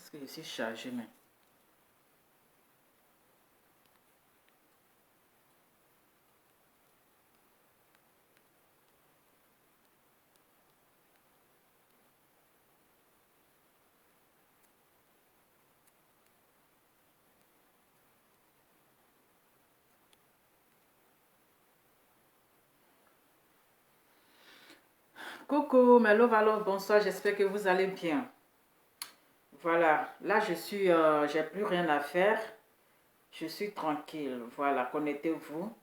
Est-ce que je suis chargée même? Coucou, mes love, alors bonsoir, j'espère que vous allez bien. Voilà, là je suis, j'ai plus rien à faire. Je suis tranquille, voilà, connectez-vous.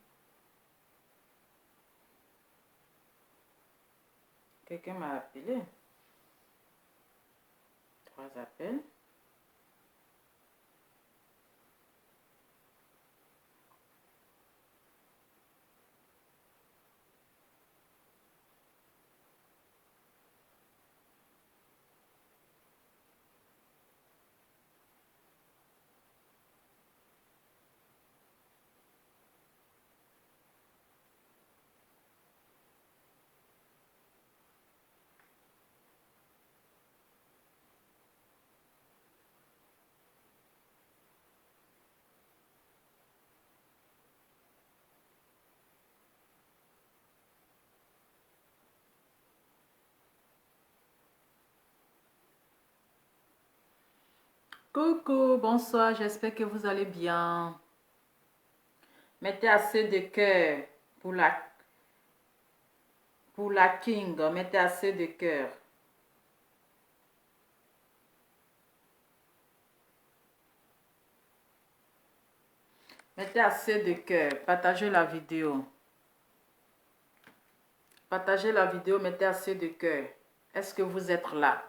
Quelqu'un m'a appelé. 3 appels. Coucou, bonsoir, j'espère que vous allez bien. Mettez assez de cœur pour la King, mettez assez de cœur. Mettez assez de cœur, partagez la vidéo. Partagez la vidéo, mettez assez de cœur. Est-ce que vous êtes là?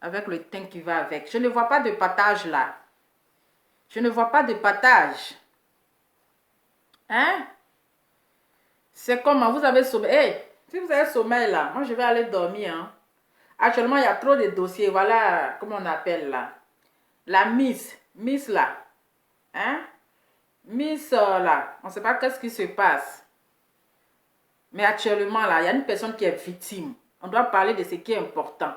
Avec le teint qui va avec. Je ne vois pas de partage là. Je ne vois pas de partage. Hein? C'est comment? Vous avez sommeil. Hey, si vous avez sommeil là, moi je vais aller dormir. Hein. Actuellement, il y a trop de dossiers. Voilà, comment on appelle là. La Miss. Miss là. Hein? Miss là. On ne sait pas qu'est-ce qui se passe. Mais actuellement là, il y a une personne qui est victime. On doit parler de ce qui est important.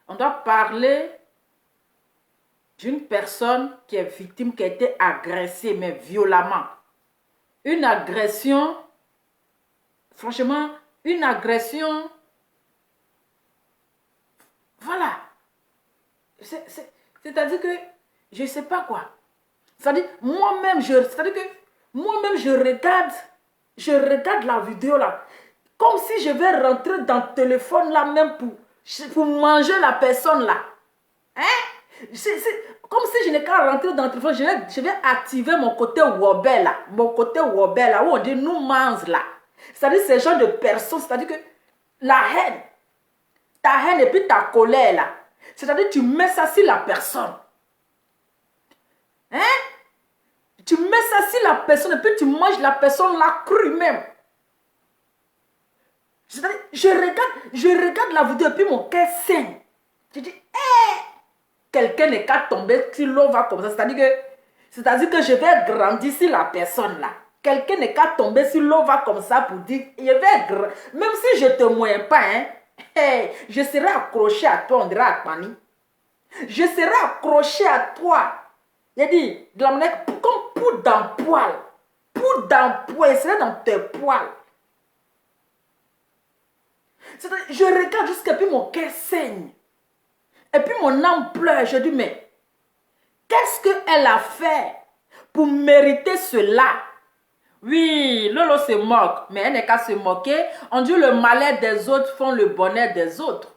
On doit parler d'une personne qui est victime, qui a été agressée, mais violemment. Une agression, franchement, une agression, voilà. C'est-à-dire que, je ne sais pas quoi. C'est-à-dire, moi-même, je regarde la vidéo là, comme si je vais rentrer dans le téléphone là même pour manger la personne là. Hein? Comme si je n'ai qu'à rentrer dans le téléphone, je vais activer mon côté wobel là. Mon côté wobel là, où on dit nous mange là. C'est-à-dire ce genre de personnes, c'est-à-dire que la haine, ta haine et puis ta colère là. C'est-à-dire tu mets ça sur la personne. Hein? Tu mets ça sur la personne et puis tu manges la personne là crue même. C'est-à-dire, je regarde la vidéo et puis mon cœur saigne. Je dis, hé! Quelqu'un n'est qu'à tomber si l'eau va comme ça. C'est-à-dire que je vais grandir sur la personne là. Quelqu'un n'est qu'à tomber si l'eau va comme ça pour dire, même si je ne te moins pas, hein, hey, je serai accroché à toi, on dirait à Pani. Je serai accroché à toi. Il dit, de la manière comme poudre dans le poil. Poudre dans le poil, il serait dans tes poils. Je regarde jusqu'à puis mon cœur saigne. Et puis mon âme pleure. Je dis, mais qu'est-ce qu'elle a fait pour mériter cela? Oui, Lolo se moque, mais elle n'est qu'à se moquer. On dit le malheur des autres font le bonheur des autres.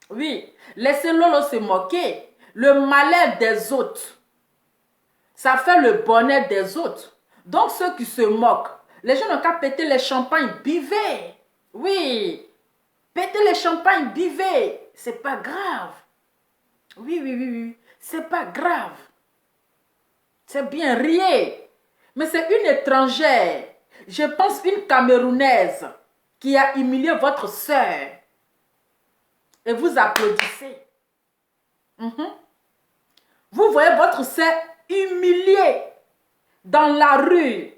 Oui, laissez Lolo se moquer. Le malheur des autres, ça fait le bonheur des autres. Donc ceux qui se moquent, les gens n'ont qu'à péter les champagnes, buvez. Oui, péter les champagnes, buvez. C'est pas grave. Oui. C'est pas grave. C'est bien, riez. Mais c'est une étrangère. Je pense une Camerounaise qui a humilié votre soeur. Et vous applaudissez. Vous voyez votre soeur humiliée dans la rue.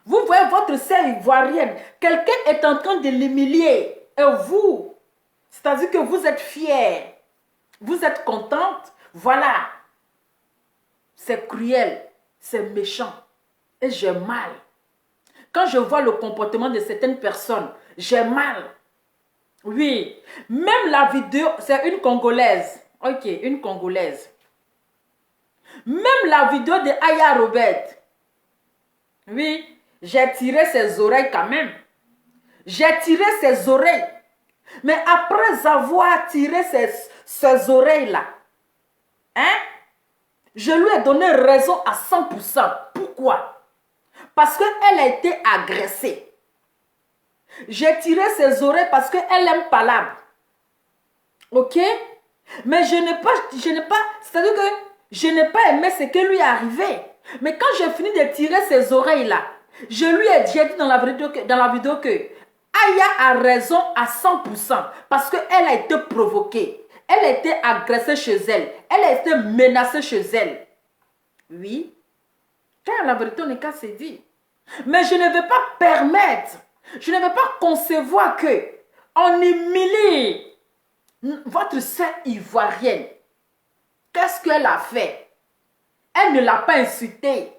Vous voyez votre soeur ivoirienne. Quelqu'un est en train de l'humilier. Et vous, C'est-à-dire que vous êtes fière. Vous êtes contente. Voilà. C'est cruel. C'est méchant. Et j'ai mal. Quand je vois le comportement de certaines personnes, j'ai mal. Oui. Même la vidéo, c'est une Congolaise. Ok, une Congolaise. Même la vidéo de Aya Robert. Oui, j'ai tiré ses oreilles quand même. J'ai tiré ses oreilles. Mais après avoir tiré ses oreilles-là, hein, je lui ai donné raison à 100%. Pourquoi? Parce qu'elle a été agressée. J'ai tiré ses oreilles parce qu'elle aime palabre. Ok? Mais je n'ai pas, c'est-à-dire que je n'ai pas aimé ce qui lui est arrivé. Mais quand j'ai fini de tirer ses oreilles-là, je lui ai dit dans la vidéo que Aya a raison à 100% parce qu'elle a été provoquée. Elle a été agressée chez elle. Elle a été menacée chez elle. Oui. Car la vérité, on n'est qu'à se dire. Mais je ne vais pas permettre, je ne vais pas concevoir que on humilie votre sœur ivoirienne. Qu'est-ce qu'elle a fait? Elle ne l'a pas insultée.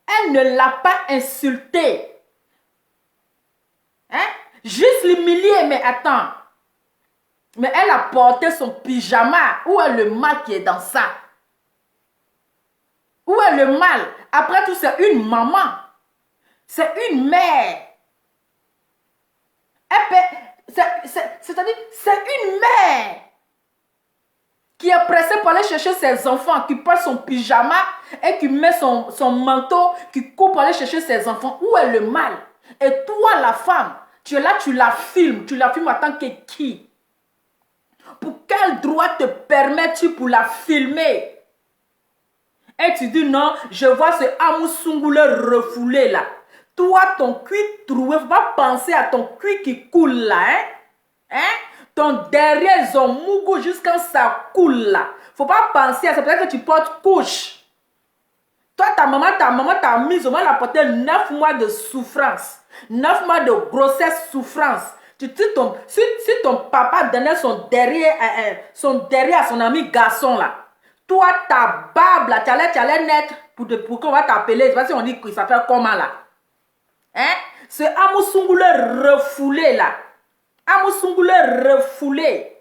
Elle ne l'a pas insultée. Hein? Juste l'humilier, mais attends. Mais elle a porté son pyjama. Où est le mal qui est dans ça? Où est le mal? Après tout, c'est une maman. C'est une mère. C'est-à-dire, c'est une mère qui est pressée pour aller chercher ses enfants, qui porte son pyjama et qui met son manteau, qui coupe pour aller chercher ses enfants. Où est le mal? Et toi, la femme, tu es là, tu la filmes en tant que qui? Pour quel droit te permets-tu pour la filmer? Et tu dis non, je vois ce Amoussoungoulé refoulé là. Toi, ton cuir troué, faut pas penser à ton cuir qui coule là, hein? Hein? Ton derrière, ils ont mougou jusqu'à ça coule là. Faut pas penser à ça, peut-être que tu portes couche. Toi, ta maman t'a mis au moins la porter 9 mois de souffrance. 9 mois de grossesse souffrance. Si ton papa donnait son derrière à son ami garçon là, toi, ta barbe là, tu allais naître pour qu'on va t'appeler. Je sais pas si on dit qu'il s'appelle comment là. Hein? Ce Amoussoungoulé refoulé là. Amoussoungoulé refoulé.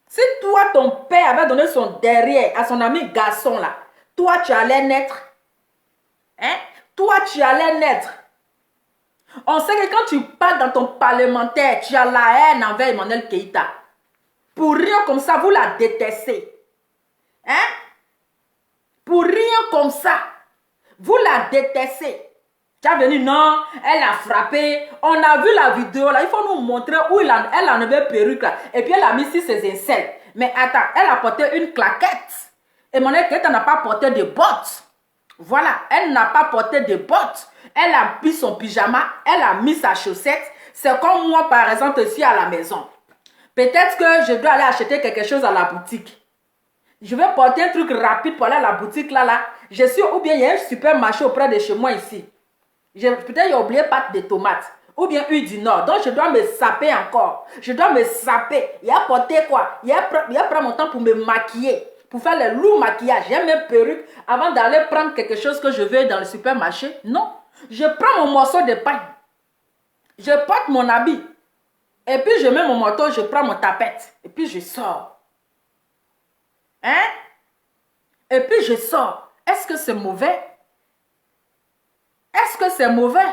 Si toi, ton père avait donné son derrière à son ami garçon là, toi, tu allais naître. Hein? Toi, tu allais naître. On sait que quand tu parles dans ton parlementaire, tu as la haine envers Emmanuel Keïta. Pour rien comme ça, vous la détestez. Hein? Pour rien comme ça, vous la détestez. Tu as venu, non, elle a frappé. On a vu la vidéo là, il faut nous montrer où elle a enlevé perruque là. Et puis elle a mis sur ses aisselles. Mais attends, elle a porté une claquette. Emmanuel Keïta n'a pas porté de bottes. Voilà, elle n'a pas porté de bottes. Elle a mis son pyjama, elle a mis sa chaussette. C'est comme moi, par exemple, ici à la maison. Peut-être que je dois aller acheter quelque chose à la boutique. Je vais porter un truc rapide pour aller à la boutique là. Je suis, ou bien il y a un supermarché auprès de chez moi ici. Peut-être j'ai oublié pâte de tomates. Ou bien huile du Nord. Donc je dois me saper encore. Je dois me saper. Il a porté quoi? Il a pris mon temps pour me maquiller. Pour faire le lourd maquillage. J'ai mes perruques avant d'aller prendre quelque chose que je veux dans le supermarché. Non. Je prends mon morceau de pain. Je porte mon habit. Et puis je mets mon manteau, je prends mon tapette. Et puis je sors. Hein? Et puis je sors. Est-ce que c'est mauvais? Est-ce que c'est mauvais?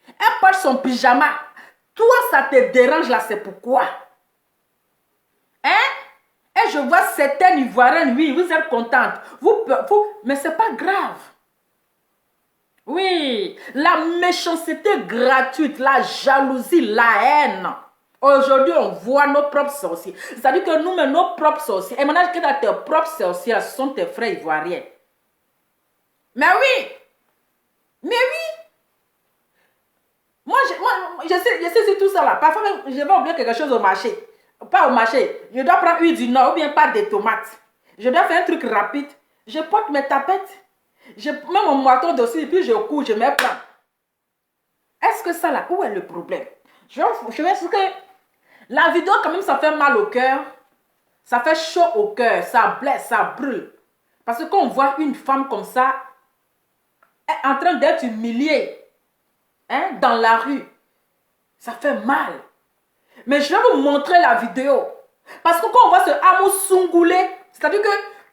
Elle porte son pyjama. Toi, ça te dérange là, c'est pourquoi? Hein? Et je vois certaines Ivoiriennes, oui, vous êtes contentes. Mais c'est pas grave. Oui, la méchanceté gratuite, la jalousie, la haine. Aujourd'hui, on voit nos propres sorciers. C'est-à-dire que nous, nos propres sorciers. Et maintenant que tes propres sorciers, ce sont tes frères ivoiriens. Mais oui. Mais oui. Moi, je sais tout ça là. Parfois, je vais oublier quelque chose au marché. Pas au marché. Je dois prendre huile du Nord ou bien pas de tomates. Je dois faire un truc rapide. Je porte mes tapettes. Je mets mon marteau dessus et puis je couds, je me prends. Est-ce que ça là, où est le problème? Je vais dire que la vidéo, quand même, ça fait mal au cœur. Ça fait chaud au cœur. Ça blesse, ça brûle. Parce que quand on voit une femme comme ça, en train d'être humiliée, hein, dans la rue, ça fait mal. Mais je vais vous montrer la vidéo. Parce que quand on voit ce Amos Sungoulé, c'est-à-dire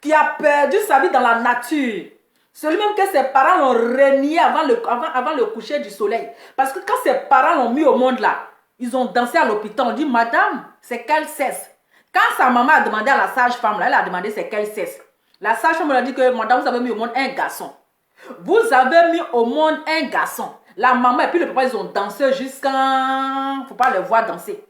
qui a perdu sa vie dans la nature, celui même que ses parents l'ont renié avant le coucher du soleil. Parce que quand ses parents l'ont mis au monde là, ils ont dansé à l'hôpital. On dit, madame, c'est quel sexe? Quand sa maman a demandé à la sage-femme, elle a demandé c'est quel sexe. La sage-femme lui a dit que, madame, vous avez mis au monde un garçon. Vous avez mis au monde un garçon. La maman et puis le papa, ils ont dansé jusqu'à... Il ne faut pas le voir danser.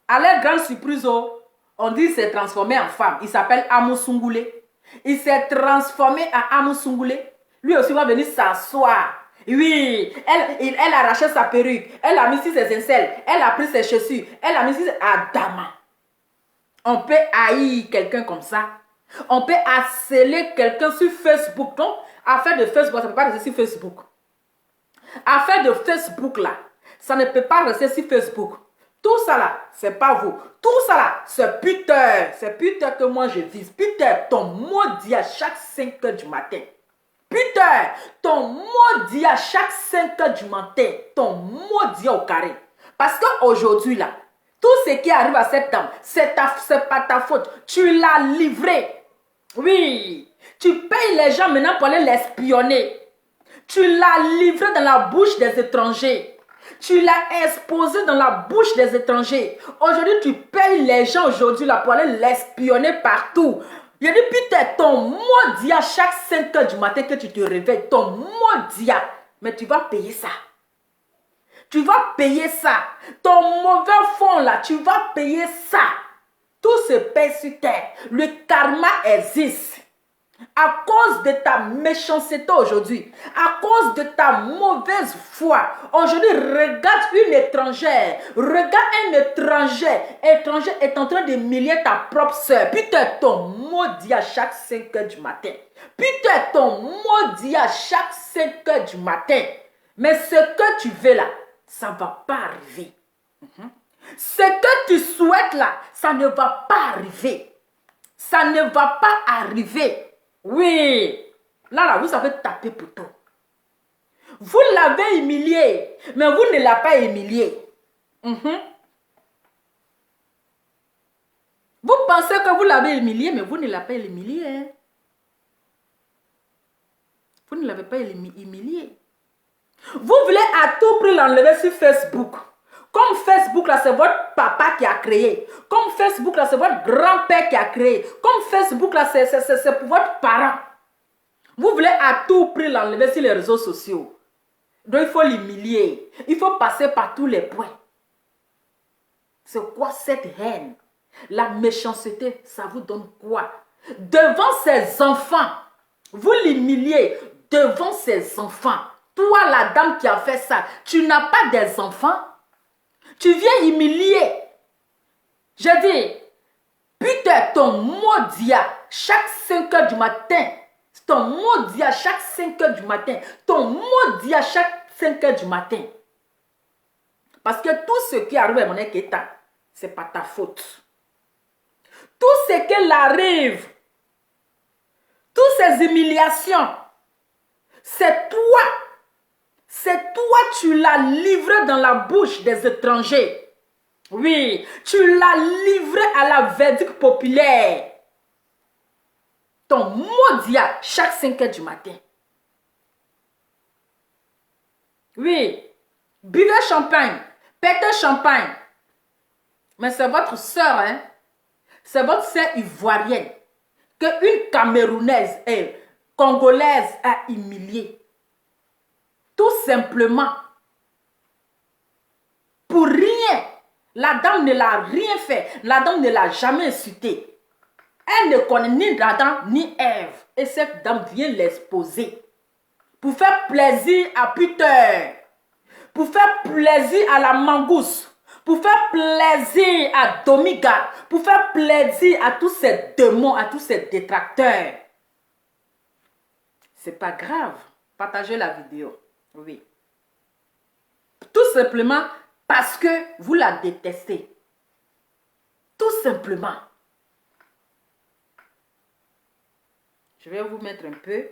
À leur grande surprise, on dit qu'il s'est transformé en femme. Il s'appelle Amos Sungoulé. Il s'est transformé en Amos Sungoulé. Lui aussi va venir s'asseoir. Oui, elle a arraché sa perruque. Elle a mis ses aisselles. Elle a pris ses chaussures. Elle a mis ses... Adama. On peut haïr quelqu'un comme ça. On peut harceler quelqu'un sur Facebook. Donc, affaire de Facebook, ça ne peut pas rester sur Facebook. Affaire de Facebook là, ça ne peut pas rester sur Facebook. Tout ça là, c'est pas vous. Tout ça là, c'est Peter. C'est Peter que moi je vise. Peter, ton maudit à chaque 5 heures du matin. Peter, ton maudit à chaque 5 heures du matin. Ton maudit au carré. Parce qu'aujourd'hui là, tout ce qui arrive à cette dame, c'est pas ta faute. Tu l'as livré. Oui. Tu payes les gens maintenant pour aller l'espionner. Tu l'as livré dans la bouche des étrangers. Tu l'as exposé dans la bouche des étrangers. Aujourd'hui, tu payes les gens aujourd'hui là pour aller l'espionner partout. Il dit, putain, ton maudit à chaque 5 heures du matin que tu te réveilles, ton maudit, mais tu vas payer ça. Tu vas payer ça. Ton mauvais fond là, tu vas payer ça. Tout se paye sur terre. Le karma existe. À cause de ta méchanceté aujourd'hui, à cause de ta mauvaise foi, aujourd'hui, regarde une étrangère, regarde un étranger est en train d'humilier ta propre soeur. Putain, ton maudit à chaque 5 heures du matin. Putain, ton maudit à chaque 5 heures du matin. Mais ce que tu veux là, ça ne va pas arriver. Ce que tu souhaites là, ça ne va pas arriver. Ça ne va pas arriver. Oui, là, vous savez taper plutôt. Vous l'avez humilié, mais vous ne l'avez pas humilié. Vous pensez que vous l'avez humilié, mais vous ne l'avez pas humilié. Hein? Vous ne l'avez pas humilié. Vous voulez à tout prix l'enlever sur Facebook. Comme Facebook, là, c'est votre papa qui a créé. Comme Facebook, là, c'est votre grand-père qui a créé. Comme Facebook, là, c'est pour votre parent. Vous voulez à tout prix l'enlever sur les réseaux sociaux. Donc, il faut l'humilier. Il faut passer par tous les points. C'est quoi cette haine? La méchanceté, ça vous donne quoi? Devant ses enfants, vous l'humiliez. Devant ses enfants. Toi, la dame qui a fait ça, tu n'as pas des enfants? Tu viens humilier. Je dis, putain, ton maudit à chaque 5 heures du matin. Ton maudit à chaque 5 heures du matin. Ton maudit à chaque 5 heures du matin. Parce que tout ce qui arrive à mon état, ce n'est pas ta faute. Tout ce qui arrive, toutes ces humiliations, c'est toi. C'est toi, tu l'as livré dans la bouche des étrangers. Oui, tu l'as livré à la verdict populaire. Ton maudit à chaque 5 heures du matin. Oui, buvez champagne, pétez champagne. Mais c'est votre soeur, hein? C'est votre soeur ivoirienne qu'une Camerounaise et Congolaise a humiliée. Tout simplement. Pour rien. La dame ne l'a rien fait. La dame ne l'a jamais insulté. Elle ne connaît ni Adam ni Ève. Et cette dame vient l'exposer. Pour faire plaisir à Peter. Pour faire plaisir à la mangousse. Pour faire plaisir à Domiga. Pour faire plaisir à tous ces démons, à tous ces détracteurs. C'est pas grave. Partagez la vidéo. Oui. Tout simplement, Parce que vous la détestez. Tout simplement. Je vais vous mettre un peu.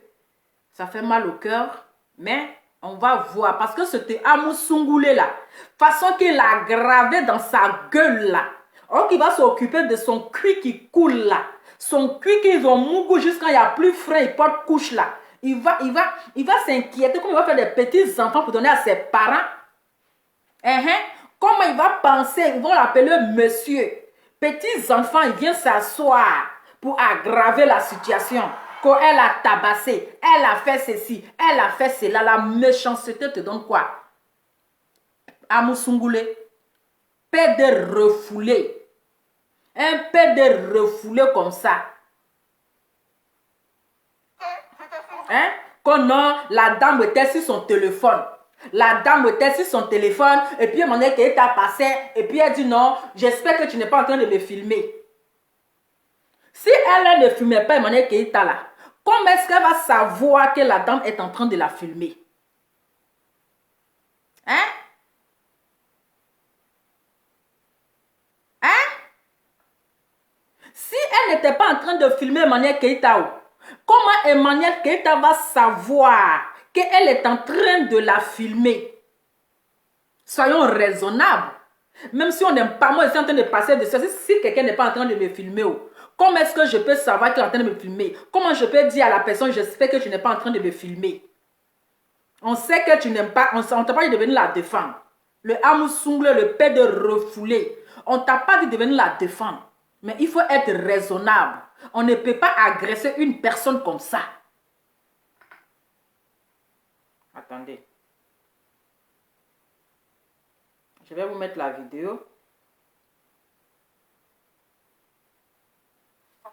Ça fait mal au cœur. Mais on va voir. Parce que c'était Amoussoungoulé là. Façon qu'il a gravé dans sa gueule là. Or qu'il va s'occuper de son cul qui coule là. Son cul qu'ils ont mougou jusqu'à il n'y a plus frais. Il porte couche là. Il va s'inquiéter. Comment il va faire des petits enfants pour donner à ses parents. Comment il va penser. Ils vont l'appeler monsieur. Petits enfants, ils viennent s'asseoir pour aggraver la situation. Quand elle a tabassé, elle a fait ceci, elle a fait cela. La méchanceté te donne quoi? Amoussoungoulé, paix de refoulé. Un paix de refoulé comme ça. Hein? Quand non, la dame était sur son téléphone. La dame était sur son téléphone et puis elle m'a dit qu'elle t'a passé et puis elle dit non, j'espère que tu n'es pas en train de me filmer. Si elle ne filmait pas, elle m'a dit qu'elle t'a là. Comment est-ce qu'elle va savoir que la dame est en train de la filmer? Hein? Hein? Si elle n'était pas en train de filmer Emmanuel Keita, comment Emmanuel Keita va savoir qu'elle est en train de la filmer? Soyons raisonnables. Même si on n'aime pas, moi je suis en train de passer de ça. Si quelqu'un n'est pas en train de me filmer, comment est-ce que je peux savoir qu'il est en train de me filmer? Comment je peux dire à la personne, j'espère que tu n'es pas en train de me filmer? On sait que tu n'aimes pas, on ne t'a pas dit de venir la défendre. Le Amoussoungoulé, le père de refoulé, on ne t'a pas dit de venir la défendre. Mais il faut être raisonnable. On ne peut pas agresser une personne comme ça. Attendez. Je vais vous mettre la vidéo.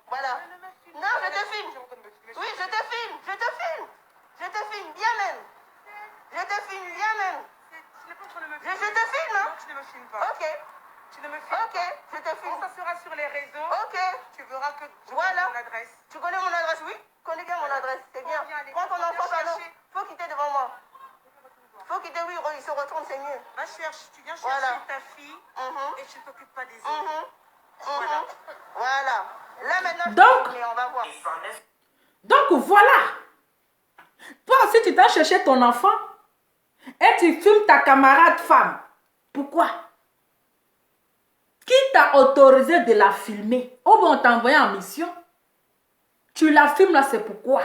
Voilà. Non, je te filme. Oui, je te filme. Je te filme. Je te filme bien même. Je te filme bien même. Je te filme, hein? Non, tu ne me filmes pas. Ok. Tu ne me filmes Ok, pas. je te filme. Quand ça sera sur les réseaux, Ok. tu verras que je Voilà. connais mon adresse. Tu connais mon adresse, oui? Tu connais bien mon adresse, c'est bien. Prends ton enfant, pardon. Faut quitter devant moi. Faut quitter, oui, il se retourne, c'est mieux. Va chercher, tu viens chercher Voilà. ta fille et tu ne t'occupes pas des autres. Voilà. Voilà. Là maintenant, Donc, on va voir. Donc voilà. Toi aussi tu t'as cherché ton enfant et tu filmes ta camarade femme. Pourquoi? Qui t'a autorisé de la filmer? Ou bien on t'a envoyé en mission? Tu la filmes là, c'est pourquoi?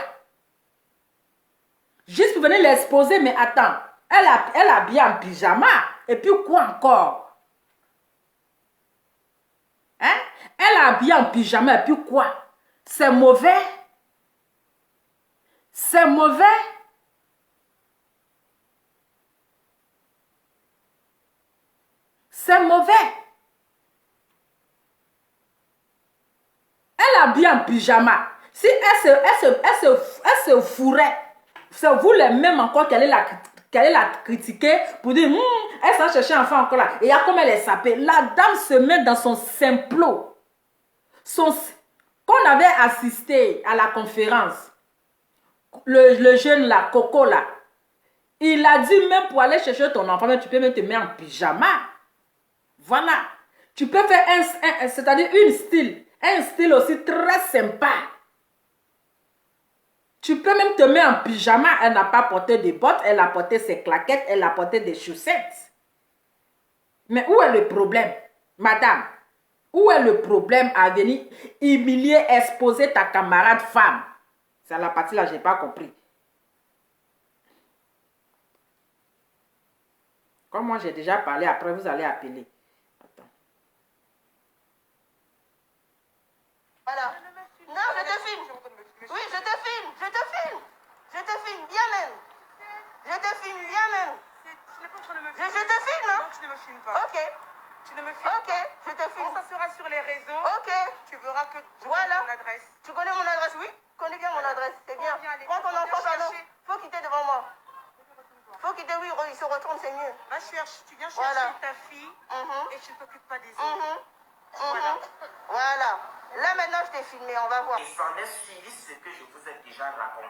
Juste pour venir l'exposer, mais attends. Elle a bien en pyjama. Et puis quoi encore? Hein? Elle a bien en pyjama. Et puis quoi? C'est mauvais? C'est mauvais? C'est mauvais? Elle a bien en pyjama. Si elle se fourrait, c'est vous les mêmes encore qu'elle est la critiquer pour dire elle s'en chercher un enfant encore là. Et il y a comme elle est sapée. La dame se met dans son simplot. Qu'on avait assisté à la conférence, le jeune là, Coco là, il a dit même pour aller chercher ton enfant, mais tu peux même te mettre en pyjama. Voilà. Tu peux faire c'est-à-dire un style aussi très sympa. Tu peux même te mettre en pyjama. Elle n'a pas porté des bottes, elle a porté ses claquettes, elle a porté des chaussettes. Mais où est le problème, madame? Où est le problème à venir humilier, exposer ta camarade femme? C'est la partie là, je n'ai pas compris. Comme moi j'ai déjà parlé, après vous allez appeler. Attends. Voilà. Non, je te filme. Oui, je te filme. Je te filme. Je te filme bien même. Je te filme bien même. Tu n'es pas en train de me Je filmer. te filme, hein? Non, tu ne me filmes pas. Ok. Tu ne me filmes Ok, pas. je te filme. Quand ça sera sur les réseaux, Ok. tu verras que je Voilà. connais mon adresse. Tu connais mon adresse, oui? Tu connais bien mon adresse, c'est bien. Prends ton enfant, pardon. Faut quitter devant moi. Faut quitter, oui, il se retourne, c'est mieux. Va chercher, tu viens chercher Voilà. ta fille et tu ne t'occupes pas des autres. Voilà. Voilà. Là maintenant, je t'ai filmé, on va voir. Il s'en est suivi ce que je vous ai déjà raconté.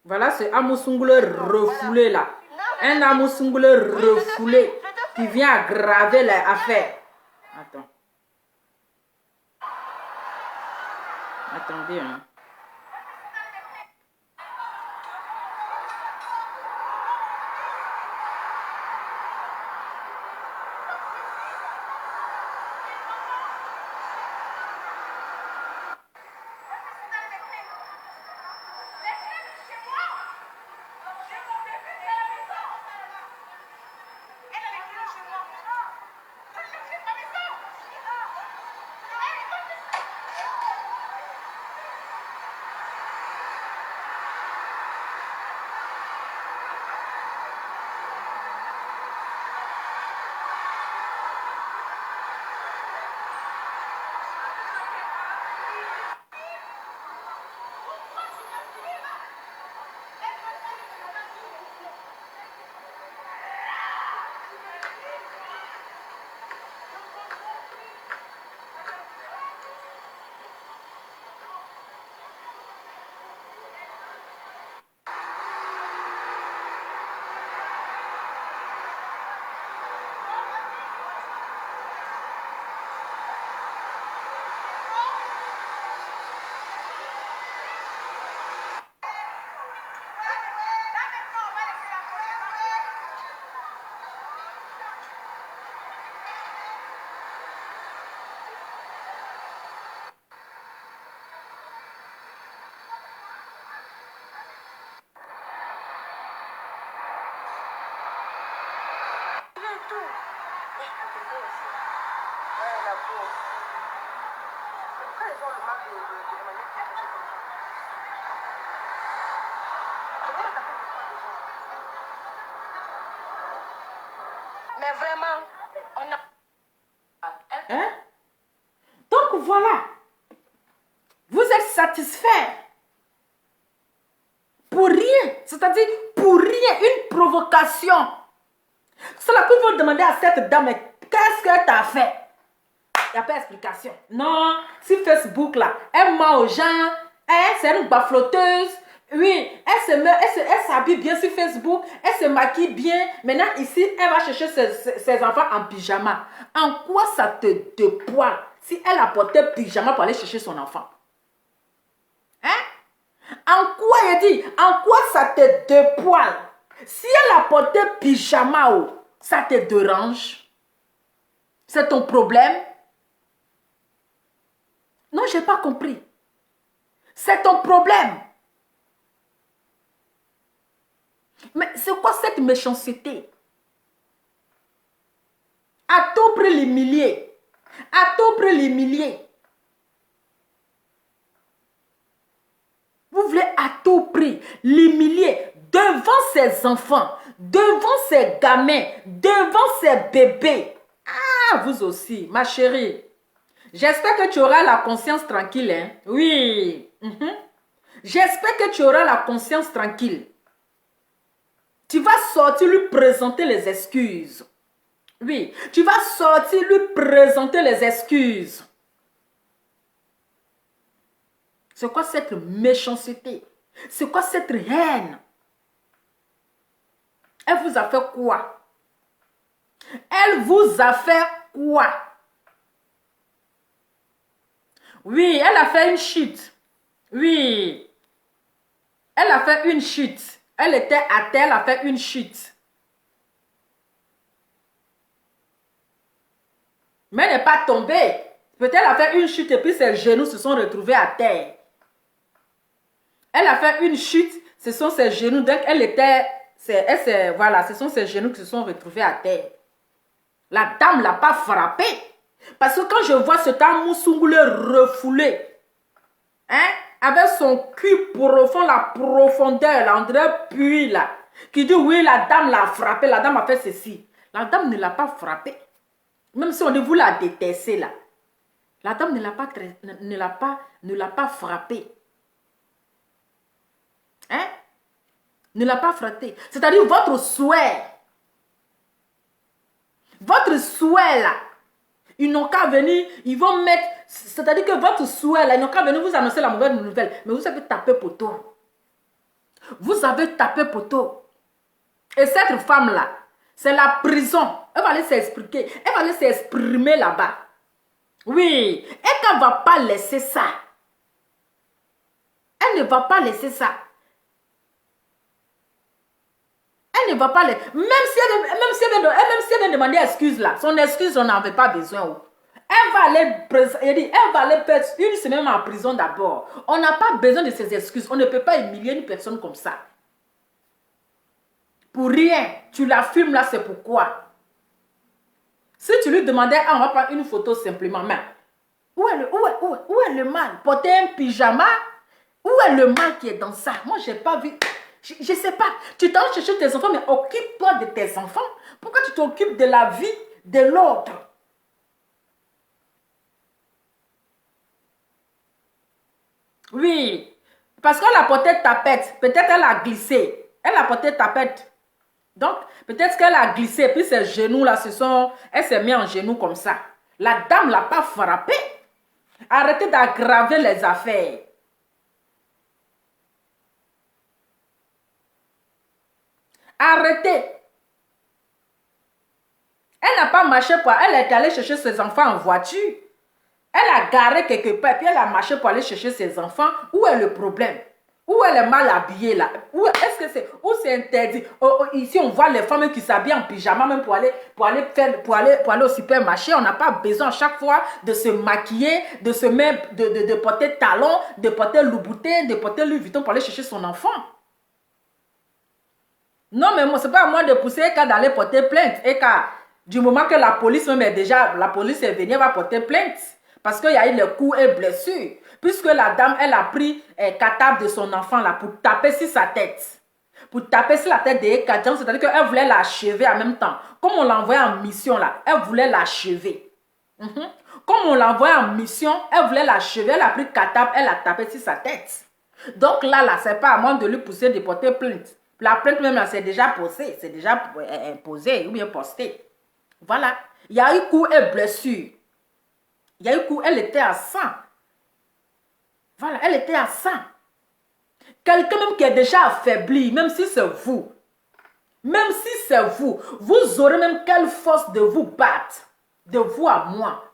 Voilà, c'est Amoussoungoulé refoulé là. Non, je Un te filme. Amoussoungoulé Oui, je te refoulé. filme. Je te qui vient aggraver l'affaire. Attends. Attendez, hein. Mais vraiment, on a... Hein? Donc voilà. Vous êtes satisfait. Pour rien. C'est-à-dire pour rien. Une provocation. C'est là qu'ils vont demander à cette dame, qu'est-ce que tu as fait? Il n'y a pas d'explication. Non, si Facebook là, elle ment aux gens, c'est une baflotteuse. Oui, elle s'habille bien sur Facebook, elle se maquille bien. Maintenant ici, elle va chercher ses enfants en pyjama. En quoi ça te dépoile si elle a porté pyjama pour aller chercher son enfant? Hein? En quoi, il dit, en quoi ça te dépoile? Si elle a porté pyjama, ça te dérange? C'est ton problème? Non, je n'ai pas compris. C'est ton problème. Mais c'est quoi cette méchanceté? À tout prix l'humilier. À tout prix l'humilier. Vous voulez à tout prix l'humilier devant ses enfants, devant ses gamins, devant ses bébés. Ah, vous aussi, ma chérie. J'espère que tu auras la conscience tranquille. Hein? Oui. J'espère que tu auras la conscience tranquille. Tu vas sortir lui présenter les excuses. Oui, tu vas sortir lui présenter les excuses. C'est quoi cette méchanceté? C'est quoi cette haine? Elle vous a fait quoi? Elle vous a fait quoi? Oui, elle a fait une chute. Oui. Elle a fait une chute. Elle était à terre, elle a fait une chute. Mais elle n'est pas tombée. Peut-être elle a fait une chute et puis ses genoux se sont retrouvés à terre. Elle a fait une chute, ce sont ses genoux. Donc elle était... voilà, ce sont ses genoux qui se sont retrouvés à terre. La dame ne l'a pas frappé. Parce que quand je vois ce temps Moussoungoulé refoulé, hein, avec son cul profond, la profondeur, là, on dirait puits, là, qui dit oui, la dame l'a frappé, la dame a fait ceci. La dame ne l'a pas frappé. Même si on dit vous la détestez, là. La dame ne l'a pas frappé. Hein? Ne l'a pas frappé. C'est-à-dire votre souhait. Votre souhait, là. Ils n'ont qu'à venir, ils vont mettre... C'est-à-dire que votre souhait, là, ils n'ont qu'à venir vous annoncer la mauvaise nouvelle. Mais vous avez tapé poteau. Vous avez tapé poteau. Et cette femme-là, C'est la prison. Elle va aller s'expliquer. Elle va aller s'exprimer là-bas. Oui. Et qu'elle ne va pas laisser ça. Elle ne va pas laisser ça. Elle ne va pas laisser. Même si elle vient demander excuse là. Son excuse, on n'en avait pas besoin. Elle va aller perdre une semaine en prison d'abord. On n'a pas besoin de ses excuses. On ne peut pas humilier une personne comme ça. Pour rien. Tu la filmes là, c'est pourquoi. Si tu lui demandais, on va prendre une photo simplement, mais où est le mal? Porter un pyjama? Où est le mal qui est dans ça? Moi, je n'ai pas vu. Je ne sais pas. Tu t'en chercher tes enfants, mais occupe-toi de tes enfants. Pourquoi tu t'occupes de la vie de l'autre? Oui. Parce qu'elle a porté tapette. Peut-être elle a glissé. Elle a porté tapette. Donc, peut-être qu'elle a glissé, puis ses genoux là, elle s'est mise en genoux comme ça. La dame ne l'a pas frappé. Arrêtez d'aggraver les affaires. Arrêtez. Elle n'a pas marché pour... Elle est allée chercher ses enfants en voiture. Elle a garé quelque part, puis elle a marché pour aller chercher ses enfants. Où est le problème? Où elle est mal habillée là? Où c'est interdit? Ici, on voit les femmes qui s'habillent en pyjama même pour aller au supermarché. On n'a pas besoin chaque fois de se maquiller, de se mettre, de porter talons, de porter Louboutin, de porter Louis Vuitton pour aller chercher son enfant. Non, mais moi, c'est pas à moi de pousser qu'à d'aller porter plainte. Et qu'à, du moment que la police même est déjà, la police est venue, elle va porter plainte. Parce qu'il y a eu les coups et blessures. Puisque la dame, elle a pris catable de son enfant là pour taper sur sa tête. Pour taper sur la tête de Ekadjan, c'est-à-dire qu'elle voulait l'achever en même temps. Comme on l'a envoyé en mission là, elle voulait l'achever. Comme on l'a envoyé en mission, elle voulait l'achever. Elle a pris catable, elle a tapé sur sa tête. Donc là, c'est pas à moi de lui pousser de porter plainte. La plainte même là, c'est déjà posée, c'est déjà imposé ou bien posté. Voilà. Il y a eu coup et blessure. Il y a eu coup, elle était à 100. Voilà, elle était à 100. Quelqu'un même qui est déjà affaibli, même si c'est vous. Même si c'est vous, vous aurez même quelle force de vous battre. De vous à moi.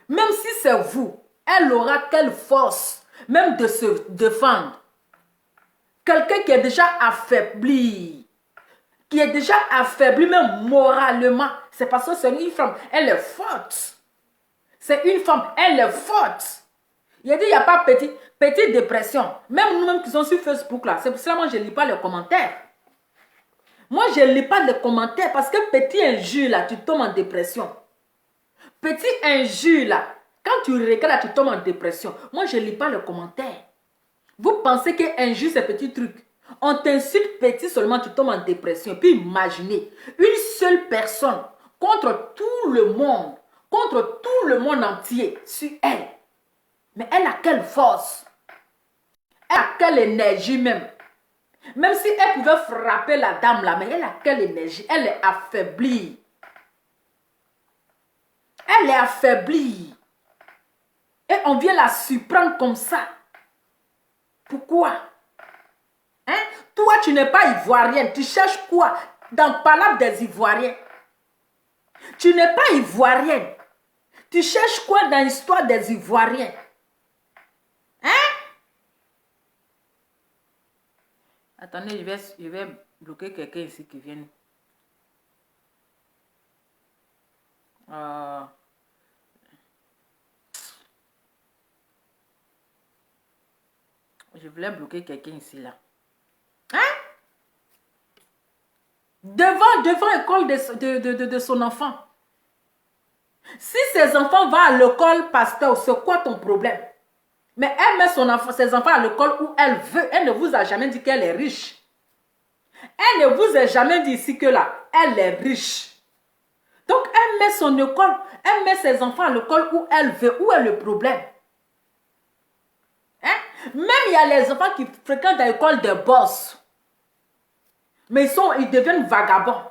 Même si c'est vous, elle aura quelle force même de se défendre. Quelqu'un qui est déjà affaibli. Qui est déjà affaibli même moralement. C'est parce que c'est une femme. Elle est forte. C'est une femme. Elle est forte. Il a dit, il n'y a pas petite dépression. Même nous-mêmes qui sommes sur Facebook là. C'est pour ça que moi, je ne lis pas les commentaires. Moi, je ne lis pas les commentaires parce que petit injure là, tu tombes en dépression. Petit injure là, quand tu regardes là, tu tombes en dépression. Moi, je ne lis pas les commentaires. Vous pensez que injure, c'est petit truc. On t'insulte petit seulement, tu tombes en dépression. Puis imaginez, une seule personne contre tout le monde entier sur elle. Mais elle a quelle force? Elle a quelle énergie même? Même si elle pouvait frapper la dame là, mais elle a quelle énergie? Elle est affaiblie. Elle est affaiblie. Et on vient la surprendre comme ça. Pourquoi? Hein? Toi, tu n'es pas ivoirienne. Tu cherches quoi? Dans Palabre des Ivoiriens. Tu n'es pas ivoirienne. Tu cherches quoi dans l'histoire des Ivoiriens? Hein? Attendez, je vais bloquer quelqu'un ici qui vient. Je voulais bloquer quelqu'un ici là. Hein? Devant l'école de son enfant. Si ses enfants vont à l'école, pasteur, c'est quoi ton problème? Mais elle met ses enfants à l'école où elle veut. Elle ne vous a jamais dit qu'elle est riche. Elle ne vous a jamais dit ici que là, elle est riche. Donc elle met son école, elle met ses enfants à l'école où elle veut. Où est le problème? Hein? Même il y a les enfants qui fréquentent l'école des boss. Mais ils deviennent vagabonds.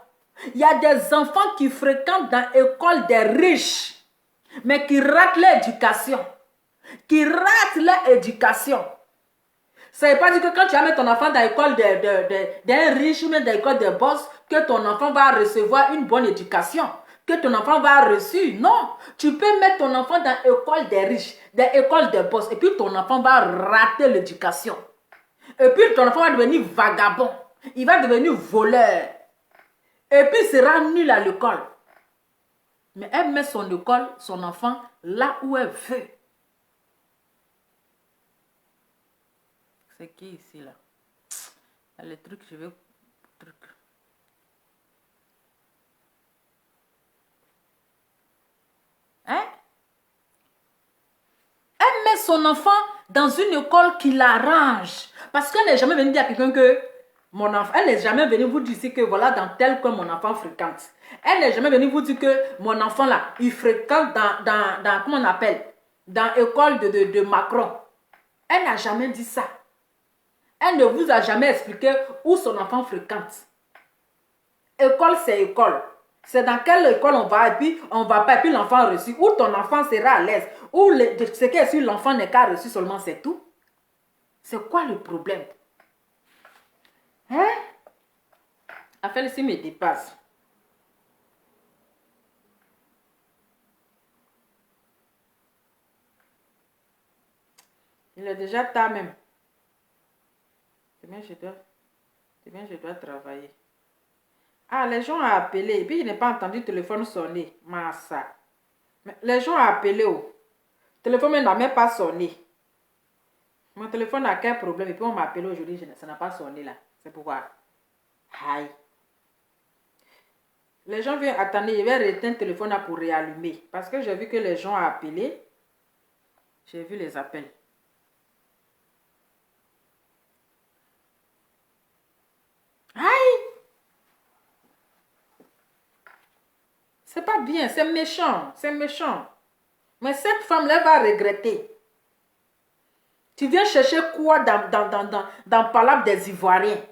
Il y a des enfants qui fréquentent dans l'école des riches. Mais qui ratent l'éducation. Ça ne veut pas dire que quand tu vas mettre ton enfant dans l'école d'un riche ou même dans l'école des boss, que ton enfant va recevoir une bonne éducation, que ton enfant va reçu. Non, tu peux mettre ton enfant dans l'école des riches, dans l'école des boss, et puis ton enfant va rater l'éducation. Et puis ton enfant va devenir vagabond, il va devenir voleur. Et puis il sera nul à l'école. Mais elle met son école, son enfant, là où elle veut. C'est qui ici là? Il y a le truc, je veux... Truc. Hein? Elle met son enfant dans une école qui l'arrange. Parce qu'elle n'est jamais venue dire à quelqu'un que mon enfant... Elle n'est jamais venue vous dire ici que voilà dans tel coin mon enfant fréquente. Elle n'est jamais venue vous dire que mon enfant là, il fréquente dans comment on appelle? Dans l'école de Macron. Elle n'a jamais dit ça. Elle ne vous a jamais expliqué où son enfant fréquente. École, c'est école. C'est dans quelle école on va et puis on va pas et puis l'enfant reçu. Où ton enfant sera à l'aise. Où ce qui est sûr, l'enfant n'est qu'à reçu seulement, c'est tout. C'est quoi le problème? Hein? Affaire ici me dépasse. Il est déjà tard même. Demain, je dois travailler. Ah, les gens ont appelé. Et puis, je n'ai pas entendu le téléphone sonner. Massa. Mais les gens ont appelé. Oh. Le téléphone n'a même pas sonné. Mon téléphone a quel problème? Et puis, on m'a appelé aujourd'hui. Ça n'a pas sonné là. C'est pourquoi. Aïe. Les gens viennent attendre. Je vais éteindre le téléphone là pour réallumer. Parce que j'ai vu que les gens ont appelé. J'ai vu les appels. Aïe! C'est pas bien, c'est méchant, c'est méchant. Mais cette femme-là va regretter. Tu viens chercher quoi dans Palabre des Ivoiriens?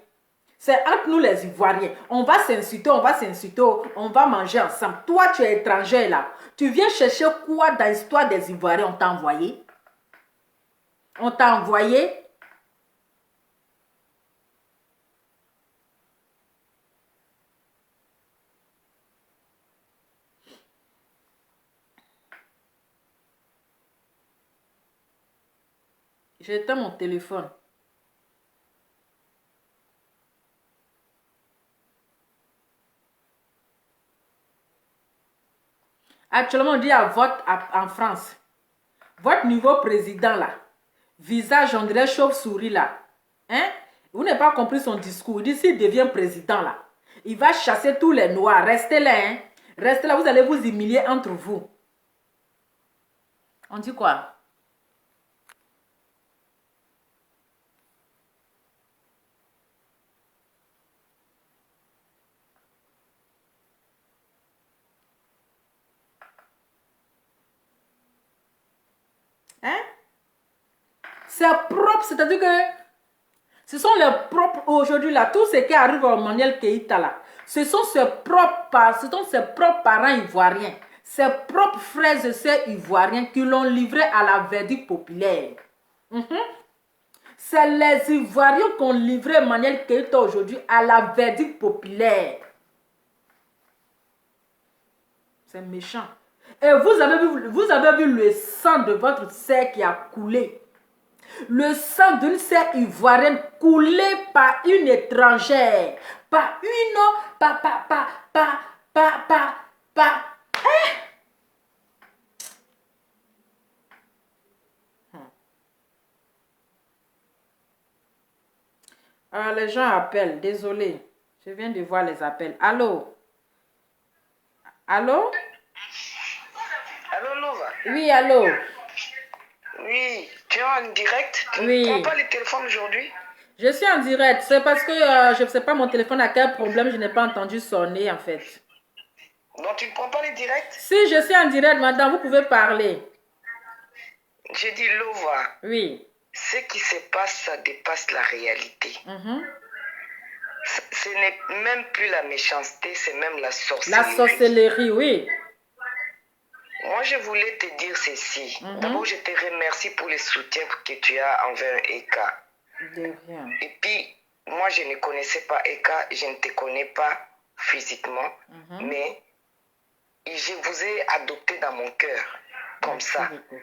C'est entre nous les Ivoiriens. On va s'insulter, on va manger ensemble. Toi, tu es étranger là. Tu viens chercher quoi dans l'histoire des Ivoiriens? On t'a envoyé? On t'a envoyé? J'éteins mon téléphone. Actuellement, on dit à vote en France. Votre nouveau président là, visage, on dirait chauve-souris là. Hein? Vous n'avez pas compris son discours. Il dit s'il devient président là, il va chasser tous les noirs. Restez là, hein? Restez là, vous allez vous humilier entre vous. On dit quoi? Hein? C'est propre, c'est-à-dire que ce sont les propres aujourd'hui là, tout ce qui arrive au Manuel Keïta là, ce sont ses propres parents ivoiriens, ses propres frères et sœurs ivoiriens qui l'ont livré à la verdict populaire. C'est les Ivoiriens qui ont livré Manuel Keïta aujourd'hui à la verdict populaire. C'est méchant. Et vous avez vu le sang de votre sœur qui a coulé. Le sang d'une sœur ivoirienne coulé par une étrangère. Par une... Les gens appellent. Désolé. Je viens de voir les appels. Allô? Allô? Allô, Lova? Oui, allô? Oui, tu es en direct? Tu Oui. ne prends pas le téléphone aujourd'hui? Je suis en direct. C'est parce que je ne sais pas mon téléphone a quel problème. Je n'ai pas entendu sonner en fait. Donc tu ne prends pas le direct? Si je suis en direct, madame, vous pouvez parler. J'ai dit Lova. Oui. Ce qui se passe, ça dépasse la réalité. Ce n'est même plus la méchanceté, c'est même la sorcellerie. La sorcellerie, oui. Moi, je voulais te dire ceci. D'abord, je te remercie pour le soutien que tu as envers Eka. De rien. Et puis, moi, je ne connaissais pas Eka, je ne te connais pas physiquement, mais je vous ai adopté dans mon cœur, comme Merci ça. beaucoup.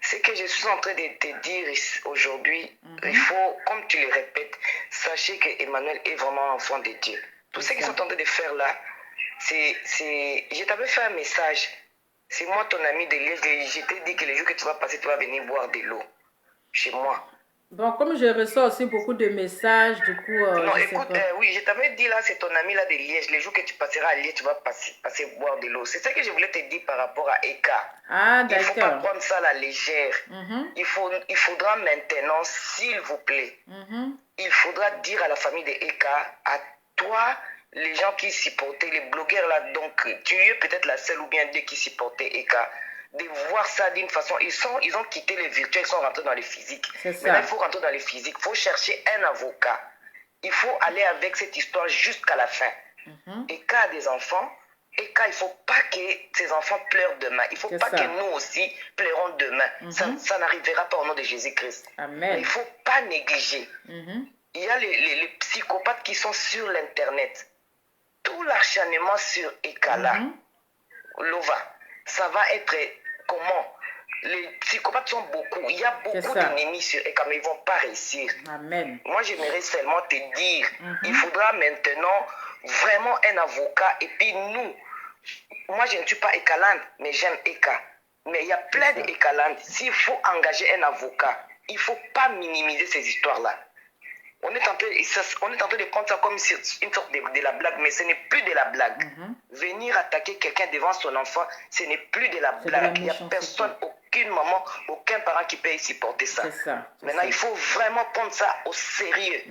Ce que je suis en train de te dire aujourd'hui, il faut, comme tu le répètes, sachez que Emmanuel est vraiment un enfant de Dieu. Tout ce qu'ils sont en train de faire là, je t'avais fait un message. C'est moi, ton ami de Liège. Je t'ai dit que le jour que tu vas passer, tu vas venir boire de l'eau chez moi. Bon, comme je reçois aussi beaucoup de messages, du coup, Non, je sais écoute, pas. oui, je t'avais dit là, c'est ton ami là de Liège. Le jour que tu passeras à Liège, tu vas passer boire de l'eau. C'est ça que je voulais te dire par rapport à Eka. Ah, Il ne faut pas d'accord. prendre ça à la légère. Il faudra maintenant, s'il vous plaît, il faudra dire à la famille de Eka, à toi, les gens qui supportaient, les blogueurs là, donc tu es peut-être la seule ou bien deux qui supportaient Eka, de voir ça d'une façon, ils ont quitté les virtuels, ils sont rentrés dans les physiques. Maintenant, il faut rentrer dans les physiques, il faut chercher un avocat. Il faut aller avec cette histoire jusqu'à la fin. Eka a des enfants, Eka, il ne faut pas que ses enfants pleurent demain. Il ne faut pas que nous aussi pleurons demain. Ça n'arrivera pas au nom de Jésus-Christ. Amen. Il ne faut pas négliger. Il y a les psychopathes qui sont sur l'Internet. Tout l'acharnement sur Eka là, Lova, ça va être comment? Les psychopathes sont beaucoup. Il y a beaucoup d'ennemis sur Eka, mais ils ne vont pas réussir. Amen. Moi, j'aimerais seulement te dire, il faudra maintenant vraiment un avocat. Et puis nous, moi, je ne suis pas Ekaland, mais j'aime Eka. Mais il y a plein d'Ekaland. S'il faut engager un avocat, il ne faut pas minimiser ces histoires-là. On est en train de prendre ça comme une sorte de la blague, mais ce n'est plus de la blague. Venir attaquer quelqu'un devant son enfant, ce n'est plus de la blague. Il n'y a personne, aucune maman, aucun parent qui peut y supporter ça. Maintenant, il faut vraiment prendre ça au sérieux.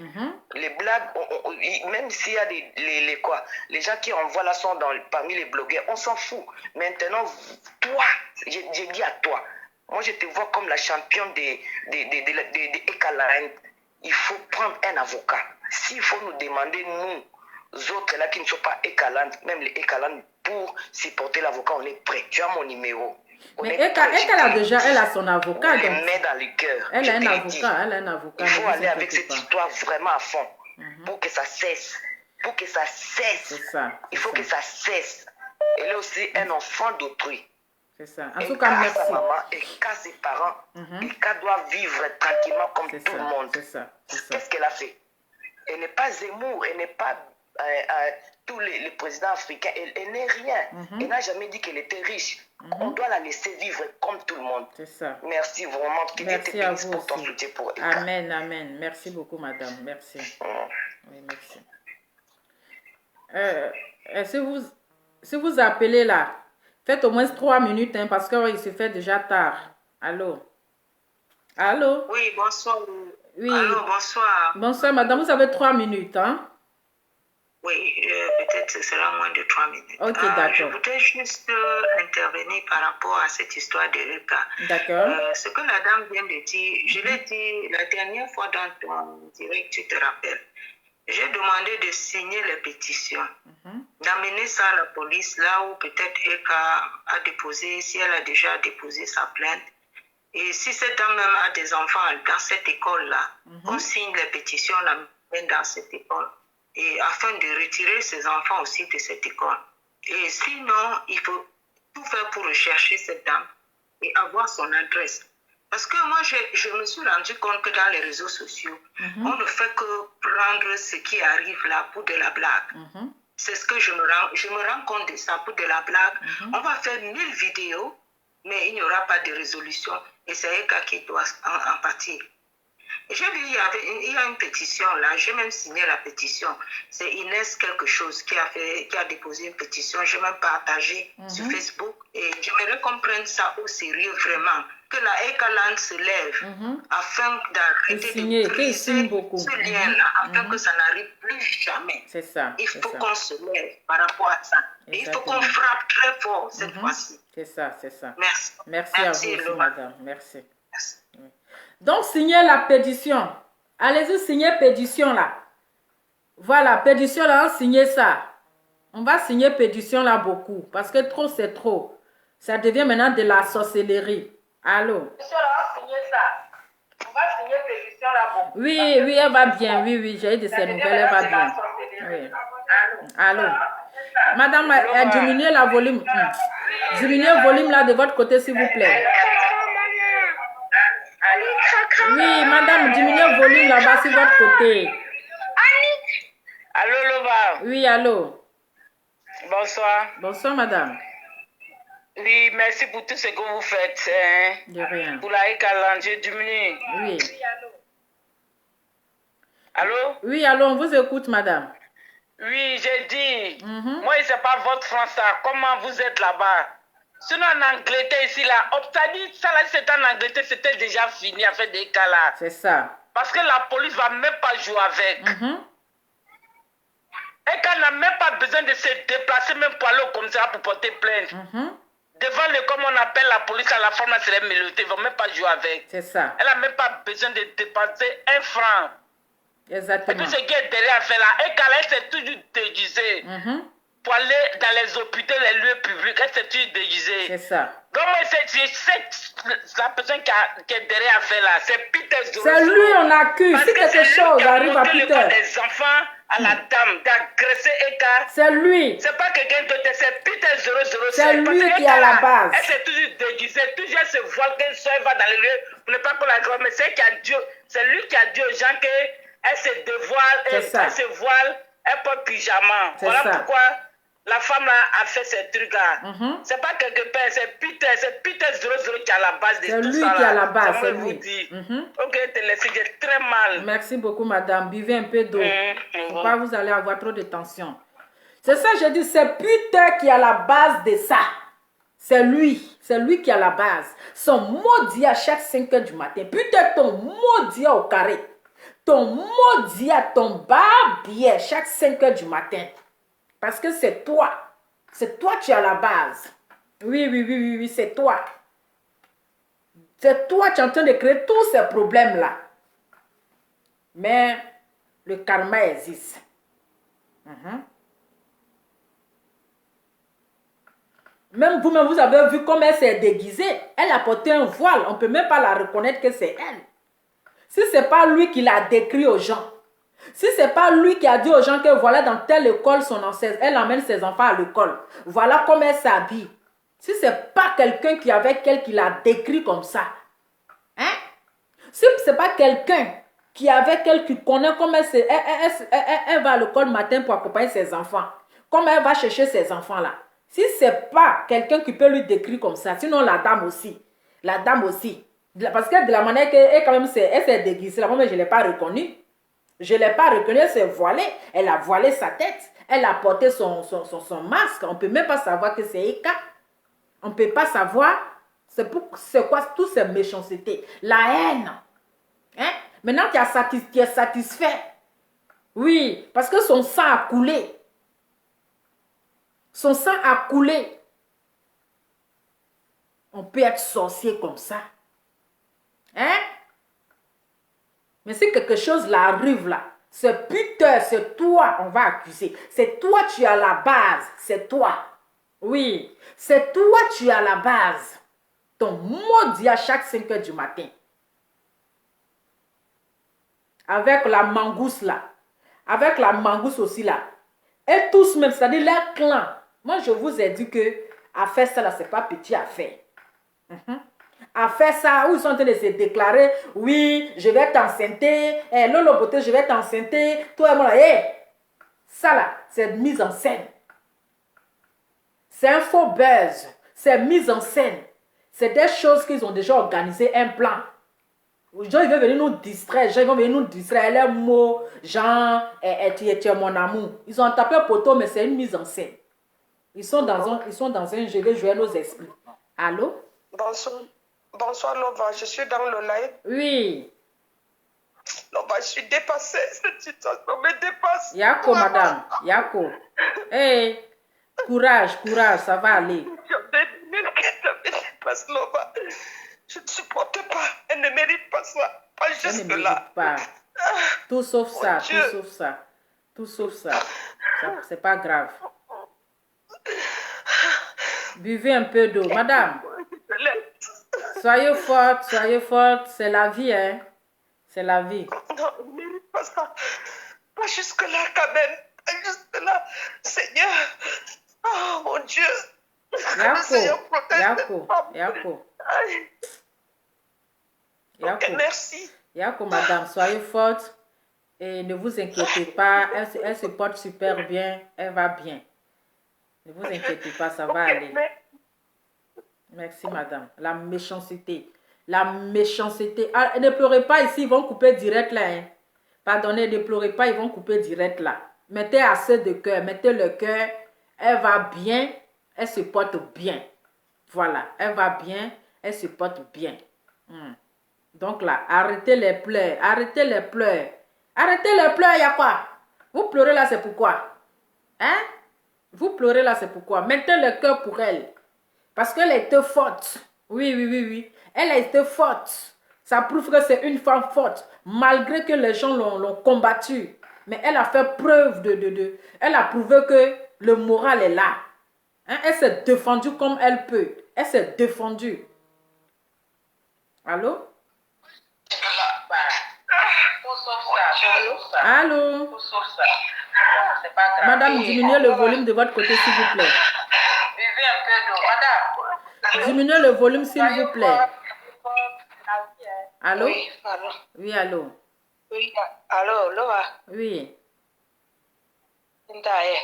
Les blagues, même s'il y a les gens qui envoient la son parmi les blogueurs, on s'en fout. Maintenant, toi, j'ai dit à toi, moi je te vois comme la championne des Ekaland. Il faut prendre un avocat. S'il faut nous demander, nous autres là qui ne sont pas Ekaland, même les Ekaland, pour supporter l'avocat, on est prêt. Tu as mon numéro. Mais Eka elle a son avocat. Elle met dans le cœur. Elle a un avocat. Il faut aller avec cette histoire vraiment à fond pour que ça cesse. Pour que ça cesse. Il faut que ça cesse. Elle est aussi un enfant d'autrui. C'est ça. En tout cas, merci. Sa maman, Eka ses parents, Eka doit vivre tranquillement comme tout le monde. C'est ça. Qu'est-ce qu'elle a fait? Elle n'est pas Zemmour, elle n'est pas tous les présidents africains, elle n'est rien. Elle n'a jamais dit qu'elle était riche. On doit la laisser vivre comme tout le monde. C'est ça. Merci vraiment. Merci à vous pour ton aussi. soutien pour Eka. Amen, amen. Merci beaucoup, madame. Merci. Oui, merci. Si vous appelez là, faites au moins 3 minutes, hein, parce qu'il se fait déjà tard. Allô? Allô? Oui, bonsoir. Oui. Allô, bonsoir. Bonsoir, madame. Vous avez 3 minutes, hein? Oui, peut-être ce sera moins de 3 minutes. Ok, d'accord. Je voudrais juste intervenir par rapport à cette histoire de Eka. D'accord. Ce que la dame vient de dire, je l'ai dit la dernière fois dans ton direct, tu te rappelles. J'ai demandé de signer les pétitions, d'amener ça à la police, là où peut-être Eka a déposé, si elle a déjà déposé sa plainte. Et si cette dame même a des enfants dans cette école-là, on signe les pétitions, on l'amène dans cette école, et afin de retirer ses enfants aussi de cette école. Et sinon, il faut tout faire pour rechercher cette dame et avoir son adresse. Parce que moi, je me suis rendu compte que dans les réseaux sociaux, on ne fait que prendre ce qui arrive là pour de la blague. C'est ce que je me rends compte de ça, pour de la blague. On va faire 1000 vidéos, mais il n'y aura pas de résolution. Et c'est Eka qui doit en partir. J'ai vu, il y a une pétition là, j'ai même signé la pétition. C'est Inès quelque chose qui a déposé une pétition, j'ai même partagé sur Facebook. Et j'aimerais qu'on prenne ça au sérieux vraiment. Que la Ekaland se lève afin d'arrêter de briser ce lien-là, afin que ça n'arrive plus jamais. C'est ça. Il faut qu'on se lève par rapport à ça. Et il faut qu'on frappe très fort cette fois-ci. C'est ça, c'est ça. Merci. Merci à vous aussi, madame. Merci. Oui. Donc, signez la pétition. Allez-y, signez pétition là. Voilà, pétition là, signez ça. On va signer pétition là beaucoup. Parce que trop, c'est trop. Ça devient maintenant de la sorcellerie. Allô? Pétition là, signez ça. On va signer pétition. Oui, oui, elle va bien. Oui, oui, j'ai eu de ses nouvelles, elle va bien. Oui. Allô? Madame, diminuez la volume. Diminuez le volume là de votre côté, s'il vous plaît. Oui, madame, diminuez le volume là-bas sur votre côté. Allô, Loba. Oui, allô. Bonsoir. Bonsoir, madame. Oui, merci pour tout ce que vous faites. Hein. De rien. Pour la Ekaland, je diminue. Oui. Allô? Oui, allô, on vous écoute, madame. Oui, j'ai dit. Moi, ce n'est pas votre français. Comment vous êtes là-bas? Sinon, en Angleterre, ici, là, c'est-à-dire, ça, là, c'était en Angleterre, c'était déjà fini à faire des cas là. C'est ça. Parce que la police ne va même pas jouer avec. Et qu'elle n'a même pas besoin de se déplacer, même pour aller au commissariat pour porter plainte. Devant le, comme on appelle la police, à la forme, c'est les mélodies, ils ne vont même pas jouer avec. C'est ça. Elle n'a même pas besoin de dépenser 1 franc. Exactement. Et tout ce qui est derrière à faire là, et qu'elle s'est toujours déguisée. Pour aller dans les hôpitaux, les lieux publics, elle s'est toujours déguisée. C'est ça. Donc, la personne qui est derrière à faire là, c'est Peter Zoro. C'est lui, on accuse. Si quelque chose arrive à Peter. Des enfants à la dame d'agresser Eka. C'est lui. C'est pas quelqu'un d'autre, c'est Peter 007. C'est lui qui est à la base. Elle s'est toujours déguisée, toujours elle se voile qu'elle soit, elle va dans les lieux pour ne pas qu'on la grosse. Mais c'est lui qui a dit aux gens qu'elle se dévoile, elle se voile, elle porte pyjama. Voilà pourquoi la femme là a fait ces trucs là. C'est pas quelque part, c'est Peter 00 qui est à la base de tout ça. C'est lui qui est à la base, c'est lui. Ok, te laisse, j'ai très mal. Merci beaucoup, madame. Buvez un peu d'eau. Pourquoi vous allez avoir trop de tension? C'est ça, je dis, c'est Peter qui est à la base de ça. C'est lui qui est à la base. Son maudit à chaque 5 heures du matin. Peter, ton maudit au carré. Ton maudit à ton barbier chaque 5 heures du matin. Parce que c'est toi. C'est toi qui es à la base. Oui, c'est toi. C'est toi qui es en train de créer tous ces problèmes-là. Mais le karma existe. Même vous-même, vous avez vu comment elle s'est déguisée. Elle a porté un voile. On ne peut même pas la reconnaître que c'est elle. Si ce n'est pas lui qui l'a décrit aux gens. Si ce n'est pas lui qui a dit aux gens que voilà dans telle école son ancêtre, elle emmène ses enfants à l'école. Voilà comment elle s'habille. Si ce n'est pas quelqu'un qui est avec elle qui l'a décrit comme ça. Hein? Si ce n'est pas quelqu'un qui est avec elle qui connaît comment elle va à l'école le matin pour accompagner ses enfants. Comment elle va chercher ses enfants là. Si ce n'est pas quelqu'un qui peut lui décrire comme ça, sinon la dame aussi. La dame aussi. Parce que de la manière qu'elle quand même elle s'est déguisée, mais je ne l'ai pas reconnue. Je ne l'ai pas reconnue, elle s'est voilée. Elle a voilé sa tête. Elle a porté son masque. On ne peut même pas savoir que c'est Eka. On ne peut pas savoir. C'est quoi toutes ces méchancetés. La haine. Hein? Maintenant tu es satisfait. Oui, parce que son sang a coulé. Son sang a coulé. On peut être sorcier comme ça. Hein? Mais si quelque chose là arrive là, c'est Peter, c'est toi, on va accuser. C'est toi tu es à la base. C'est toi. Oui. C'est toi tu es à la base. Ton maudit à chaque 5 heures du matin. Avec la mangousse là. Avec la mangousse aussi là. Et tous même, c'est-à-dire leur clan. Moi je vous ai dit que à faire ça là, c'est pas petit à faire. À faire ça, où ils sont en train de se déclarer, oui, je vais t'enceinter, Lolo Beauté, je vais t'enceinter, toi et moi, ça là, c'est mise en scène. C'est un faux buzz, c'est mise en scène. C'est des choses qu'ils ont déjà organisé un plan. Les gens, ils veulent venir nous distraire, les gens, ils vont venir nous distraire, les mots, genre, tu es mon amour. Ils ont tapé poteau, mais c'est une mise en scène. Ils sont dans un jeu de jouer nos esprits. Allô? Bonsoir Lova, je suis dans le live. Oui. Lova, je suis dépassée. Cette situation me dépasse. Yako, madame. Yako. Hey, courage, ça va aller. Ça me dépasse, Lova. Je ne supporte pas. Elle ne mérite pas ça. Pas juste là. Elle ne mérite pas. Tout sauf ça, tout sauf ça. C'est pas grave. Buvez un peu d'eau. Madame, soyez forte, c'est la vie, hein. C'est la vie. Non, il ne mérite pas ça. Pas jusque-là quand même. Pas jusque-là. Seigneur. Oh mon Dieu. Le Seigneur protège cette femme. Aïe. Ok, merci. Yako, madame, soyez forte et ne vous inquiétez pas. Elle se porte super bien. Elle va bien. Ne vous inquiétez pas, ça va aller. Merci, madame. La méchanceté. La méchanceté. Ah, ne pleurez pas ici, ils vont couper direct là. Hein. Pardonnez, ne pleurez pas, ils vont couper direct là. Mettez assez de cœur, mettez le cœur. Elle va bien, elle se porte bien. Voilà, elle va bien, elle se porte bien. Donc là, arrêtez les pleurs, arrêtez les pleurs. Arrêtez les pleurs, il y a quoi? Vous pleurez là, c'est pourquoi? Hein? Vous pleurez là, c'est pourquoi? Mettez le cœur pour elle. Parce qu'elle était forte. Oui. Elle a été forte. Ça prouve que c'est une femme forte. Malgré que les gens l'ont combattue. Mais elle a fait preuve Elle a prouvé que le moral est là. Hein? Elle s'est défendue comme elle peut. Elle s'est défendue. Allô? Allô? Madame, diminuez le volume de votre côté, s'il vous plaît. Diminuez le volume, s'il vous plaît. Allô? Oui, allô. Oui, allô. Oui, allô, Loa. Oui. Ndaye.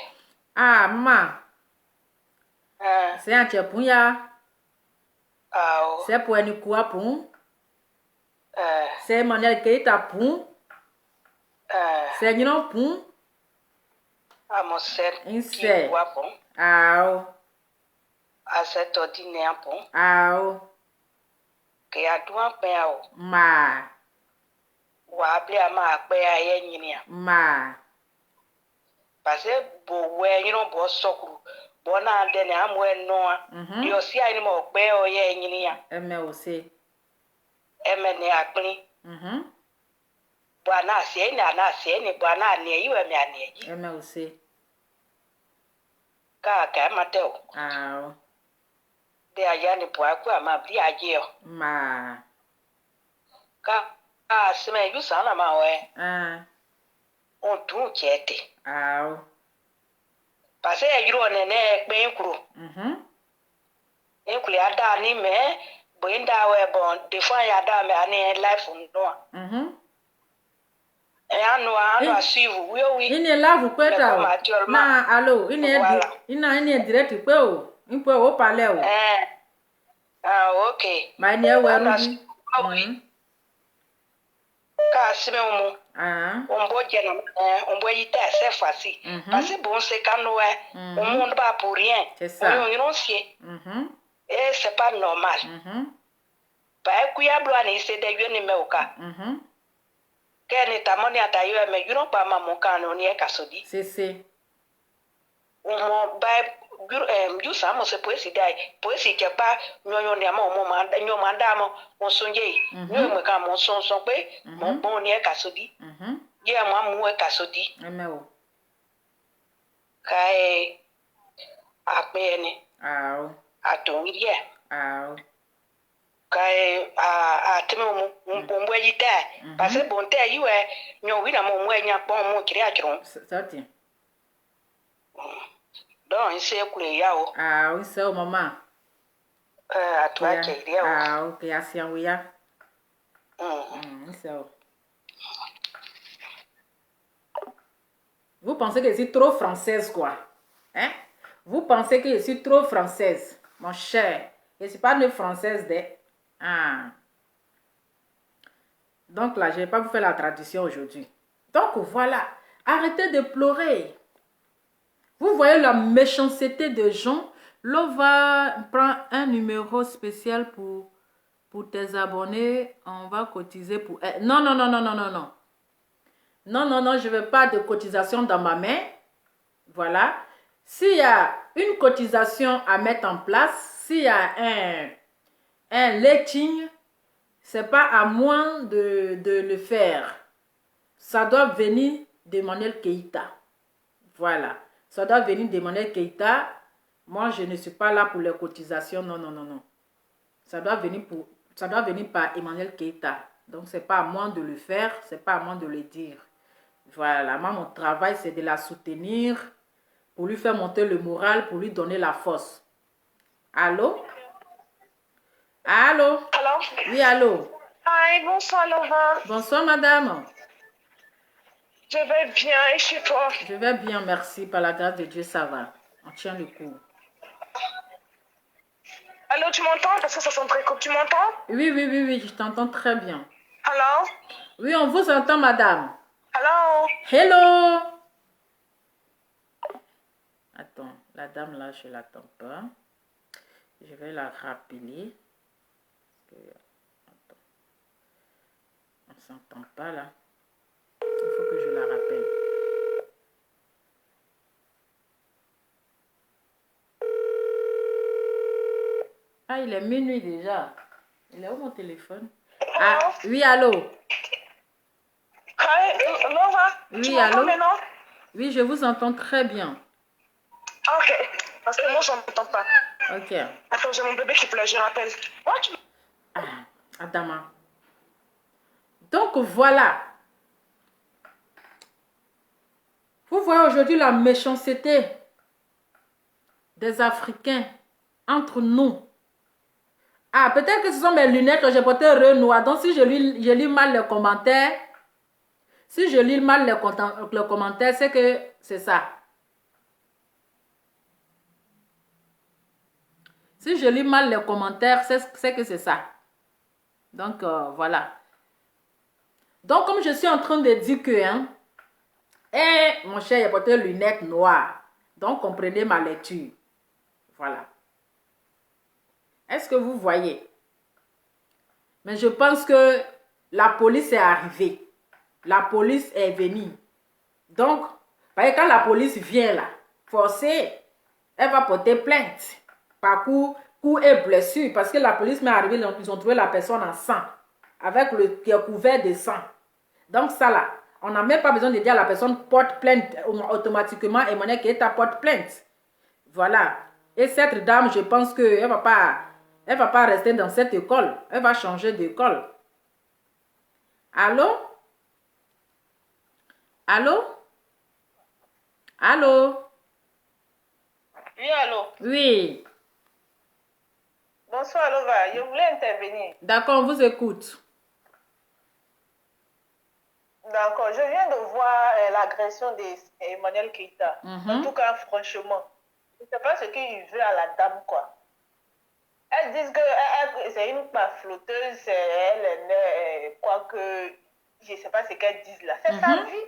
Ah, maman. C'est un tchèpouya. C'est pour un kouapou. C'est Emmanuel Keita pou. C'est Nino pou. Mon sœur qui Inse. voit bon. Ao. À cet ordinaire bon. Ao. Que a douan peo. Ma. Wa appelé à ma pea yenyinia. Ma. Parce que bo we you know bo sokru. Bo na dene amwe noa. Yo si ani mo peo yenyinia. Eme aussi. Emene akpni. Bwana se ni bwana ne yiwe mi aneji. Eme aussi. Ka mateo. Ao. De ayani bwa ku ama bli ajeo. Ma. Ka seme yu sana ma we. On tu chete. Ao. Parce que yuro ne pe nkuru. Nkuru ada ni me boinda we bon defend ya da me ani life no. Anu suivre oui. Il est là vous pouvez na allô, il est direct pe o. Il peut au parler o. OK. Ma ni e weru. Ka sime mu. On bo jena on bo yita c'est facile. Parce que bon c'est quand on monde pas pour rien. C'est ça. On renoncier. Et c'est pas normal. Ba ku ya blo ani se de yoni me oka. Keni tamoni atayo me you know pa ma mon kan on ye kasodi. C'est. On ba you samo se poesi dai. Poesi ke pa nyonyo ni ama mo manda nyo manda mo on sonje. Nyo me kan mon son pe mon bon ni e kasodi. Ye ma mu e kasodi. Emeo. Kai ape ni. Ao. Aton ye. Ao. Kai a temo mo yita parce que bon te yiwe nyo wi na mo nya pon mo kiri akron. Sorti. Donc il sait que yao. Oui, c'est au maman. À toi qui est là. OK, assez en oui. C'est Vous pensez que je suis trop française, quoi? Hein? Vous pensez que je suis trop française, mon cher. Je ne suis pas une française de... Donc là, je ne vais pas vous faire la traduction aujourd'hui. Donc voilà, arrêtez de pleurer. Vous voyez la méchanceté des gens. L'on va prendre un numéro spécial pour tes abonnés. On va cotiser pour... Non, je ne veux pas de cotisation dans ma main. Voilà. S'il y a une cotisation à mettre en place, s'il y a un letting, ce n'est pas à moi de le faire. Ça doit venir de Emmanuel Keita. Voilà. Ça doit venir de Emmanuel Keita. Moi, je ne suis pas là pour les cotisations. Non. Ça doit venir par Emmanuel Keita. Donc, ce n'est pas à moi de le faire, ce n'est pas à moi de le dire. Voilà, moi, mon travail, c'est de la soutenir, pour lui faire monter le moral, pour lui donner la force. Allô? Allô? Alors? Oui, allô? Hi, bonsoir Laura. Bonsoir, madame. Je vais bien et chez toi? Je vais bien, merci. Par la grâce de Dieu, ça va. On tient le coup. Allô, tu m'entends? Parce que ça sonne très court. Tu m'entends? Oui, je t'entends très bien. Allô? Oui, on vous entend, madame. Allô? Hello! Attends, la dame là, je ne l'attends pas. Je vais la rappeler. Attends. On ne s'entend pas là. Il faut que je la rappelle. Ah, il est minuit déjà. Il est où mon téléphone? Ah, oui, allô? Hi, Laura. Oui, Tu m'entends allô? maintenant? Oui, je vous entends très bien. Ok. Parce que moi, je n'entends pas. Ok. Attends, j'ai mon bébé qui pleure, je rappelle. Ah, Adama. Donc, voilà. Vous voyez aujourd'hui la méchanceté des Africains entre nous. Ah, peut-être que ce sont mes lunettes que j'ai portées Renoir. Donc, si je lis mal les commentaires, c'est que c'est ça. Si je lis mal les commentaires, c'est que c'est ça. Donc, voilà. Donc, comme je suis en train de dire que, mon cher, il a porté lunettes noires. Donc, comprenez ma lecture. Voilà. Est-ce que vous voyez? Mais je pense que la police est arrivée. La police est venue. Donc, quand la police vient là, forcée, elle va porter plainte par coup et blessure. Parce que la police m'est arrivée, ils ont trouvé la personne en sang, avec le qui est couvert de sang. Donc ça là, on n'a même pas besoin de dire à la personne porte plainte automatiquement et monnaie qui est ta porte plainte. Voilà. Et cette dame, je pense qu'elle va pas rester dans cette école. Elle va changer d'école. Allô? Allô? Allô? Oui, allô. Oui. Bonsoir, Laura. Je voulais intervenir. D'accord, on vous écoute. D'accord. Je viens de voir l'agression d'Emmanuel Keïta. En tout cas, franchement, je ne sais pas ce qu'il veut à la dame, quoi. Elles disent que c'est une flotteuse, elle est née, quoi que, je ne sais pas ce qu'elles disent là. C'est sa vie.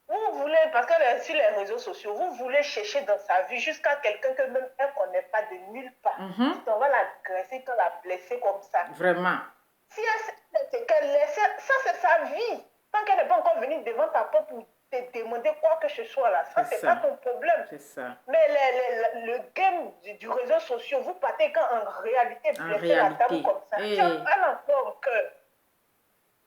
Vous voulez, parce qu'elle est sur les réseaux sociaux, vous voulez chercher dans sa vie jusqu'à quelqu'un que même elle ne connaît pas de nulle part. Tu t'en vas l'agresser, tu la blesser comme ça. Vraiment. Si elle sait ce qu'elle est, ça c'est sa vie. Tant qu'elle n'est pas encore venue devant ta porte pour te demander quoi que ce soit là, ça c'est pas ton problème. C'est ça. Mais le game du réseau social, vous partez quand en réalité blesser la dame comme ça. Elle a quoi en cœur?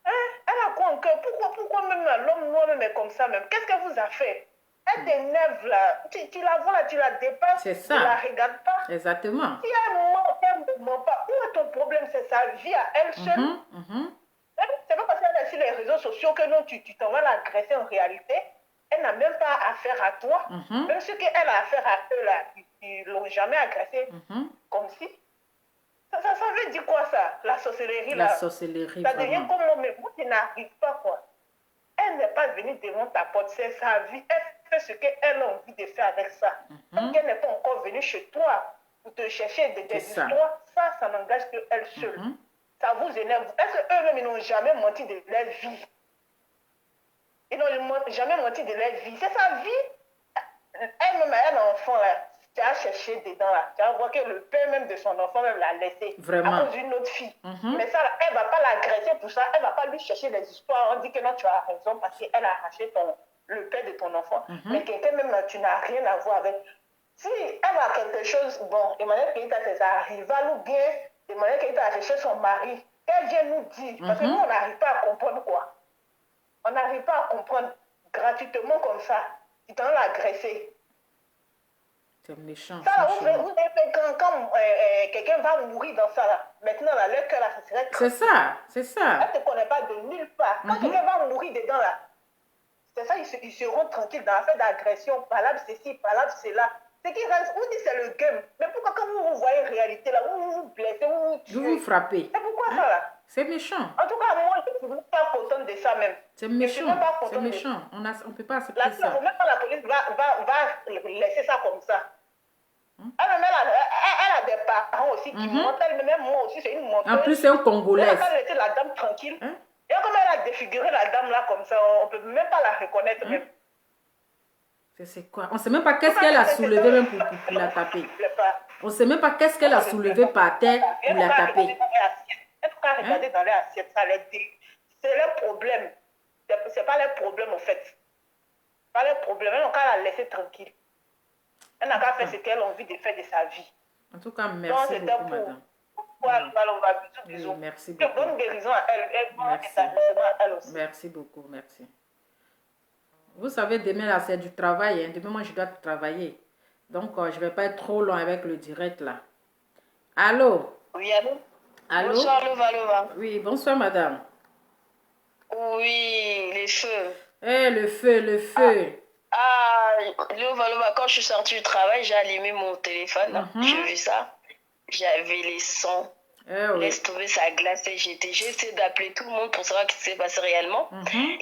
Elle a quoi en cœur? Pourquoi même l'homme noir même est comme ça même? Qu'est-ce qu'elle vous a fait? Elle t'énerve là. Tu la vois là, tu la dépasses. C'est ça. Tu la regardes pas. Exactement. Si elle ne ment pas, où est ton problème? C'est sa vie à elle seule. C'est pas parce qu'elle est sur les réseaux sociaux que non, tu t'en vas l'agresser en réalité. Elle n'a même pas affaire à toi. Même ceux qu'elle a affaire à eux là, ils ne l'ont jamais agressé. Comme si. Ça veut dire quoi ça? La sorcellerie là. La sorcellerie, ça devient comme moi, mais moi, tu n'arrives pas quoi. Elle n'est pas venue devant ta porte, c'est sa vie. Elle fait ce qu'elle a envie de faire avec ça. Tant qu'elle n'est pas encore venue chez toi pour te chercher des histoires, ça n'engage qu'elle seule. Ça vous énerve. Est-ce qu'eux-mêmes, ils n'ont jamais menti de leur vie? Ils n'ont jamais menti de leur vie. C'est sa vie. Elle-même, elle est enfant là. Tu as cherché dedans là. Tu vas voir que le père même de son enfant même l'a laissé. Vraiment. À cause d'une autre fille. Mais ça, elle ne va pas l'agresser pour ça. Elle ne va pas lui chercher des histoires. On dit que non, tu as raison parce qu'elle a arraché le père de ton enfant. Mais quelqu'un même, tu n'as rien à voir avec. Si elle a quelque chose, bon, Emmanuel Keïta, c'est sa rivale ou bien Emmanuel Keïta a cherché son mari. Qu'elle vient nous dire. Parce que nous, on n'arrive pas à comprendre quoi. On n'arrive pas à comprendre gratuitement comme ça. Tu t'en l'as agressé. C'est méchant. Ça, là, franchement. vous avez fait quand quelqu'un va mourir dans ça, là. Maintenant, là, leur cœur, là, ça serait C'est ça, c'est ça. elle ne te connaît pas de nulle part. Quand quelqu'un va mourir dedans, là, c'est ça, ils seront tranquilles dans l'affaire d'agression, palable ceci, palable cela. Ce qui reste, vous dites c'est le game. Mais pourquoi quand vous voyez réalité, là, vous vous blessez, vous vous tuez? Vous vous frappez. C'est pourquoi ça, là? C'est méchant. En tout cas, moi, je ne suis même pas contente de ça, même. C'est Je suis méchant. même pas C'est contente de ça. méchant. On ne peut pas accepter La, ça. même quand la police va laisser ça comme ça. Elle a des parents aussi qui montent. Elle-même, moi aussi, c'est une monteuse. En plus, c'est un Elle Congolais. a pas laissé la dame tranquille. Hein? Et comme elle a défiguré la dame là comme ça, on ne peut même pas la reconnaître même. C'est quoi? On ne sait même pas qu'est-ce qu'elle a soulevé même pour la taper. On ne sait même pas qu'est-ce qu'elle a soulevé par terre pour la taper. Elle faut regarder dans les assiettes. C'est leur problème. C'est pas leur problème en fait. Pas leur problème. Elle n'a qu'à la laisser tranquille. Elle n'a qu'à faire ce qu'elle a envie de faire de sa vie. En tout cas, merci beaucoup, madame. Bisous. Merci beaucoup. Bonne guérison à elle. Elle aussi. Merci beaucoup, merci. Vous savez, demain, là, c'est du travail. Hein. Demain, moi, je dois travailler. Donc, je ne vais pas être trop long avec le direct, là. Allô? Oui, allô? Allô? Bonsoir, Lova. Oui, bonsoir, madame. Oui, les feux. Eh, le feu, le feu. Lova, quand je suis sortie du travail, j'ai allumé mon téléphone. J'ai vu ça. J'avais les sons. Oui. Laisse tomber, ça a glacé. J'ai essayé d'appeler tout le monde pour savoir ce qui s'est passé réellement.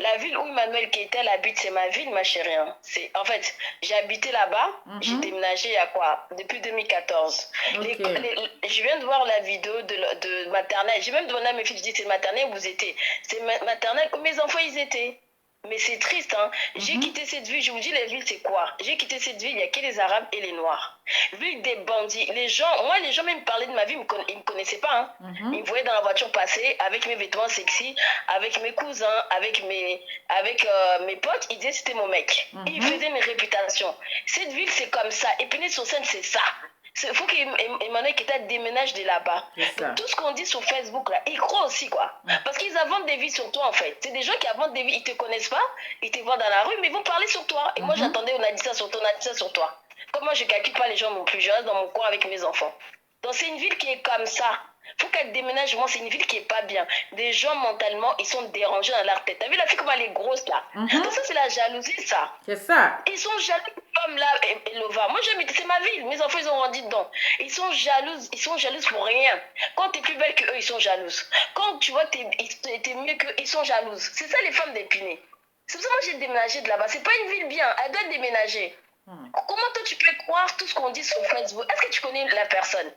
La ville où Emmanuel Keita habite, c'est ma ville, ma chérie. Hein. En fait, j'ai habité là-bas. J'ai déménagé il y a quoi? Depuis 2014. Okay. Je viens de voir la vidéo de maternelle. J'ai même demandé à mes filles, je dis, c'est maternelle où vous étiez? C'est maternelle où mes enfants, ils étaient. Mais c'est triste, hein. J'ai quitté cette ville, je vous dis, les villes, c'est quoi? J'ai quitté cette ville, il n'y a que les Arabes et les Noirs. Ville des bandits. Les gens même me parlaient de ma vie, ils ne me connaissaient pas, hein. Ils me voyaient dans la voiture passer avec mes vêtements sexy, avec mes cousins, avec mes potes, ils disaient que c'était mon mec. Ils faisaient une réputation. Cette ville, c'est comme ça. Épinay-sur-Seine, c'est ça. Il faut qu'Emmanuel Keita déménage de là-bas. Tout ce qu'on dit sur Facebook, là, ils croient aussi, quoi. Parce qu'ils inventent des vies sur toi, en fait. C'est des gens qui inventent des vies, ils te connaissent pas, ils te voient dans la rue, mais ils vont parler sur toi. Et moi, j'attendais, on a dit ça sur toi, on a dit ça sur toi. Comme moi, je ne calcule pas les gens non plus, je reste dans mon coin avec mes enfants. Donc, c'est une ville qui est comme ça. Faut qu'elle déménage, moi, c'est une ville qui est pas bien. Des gens, mentalement, ils sont dérangés dans leur tête. T'as vu la fille comme elle est grosse, là? Donc ça, c'est la jalousie, ça. C'est ça. Ils sont jaloux, comme là, et Lova. Moi, j'habite, c'est ma ville. Mes enfants, ils ont grandi dedans. Ils sont jaloux pour rien. Quand t'es plus belle que eux, ils sont jalouses. Quand tu vois que t'es mieux qu'eux, ils sont jalouses. C'est ça, les femmes d'Épinay. C'est pour ça que moi, j'ai déménagé de là-bas. C'est pas une ville bien. Elle doit déménager. Comment toi, tu peux croire tout ce qu'on dit sur Facebook? Est-ce que tu connais la personne?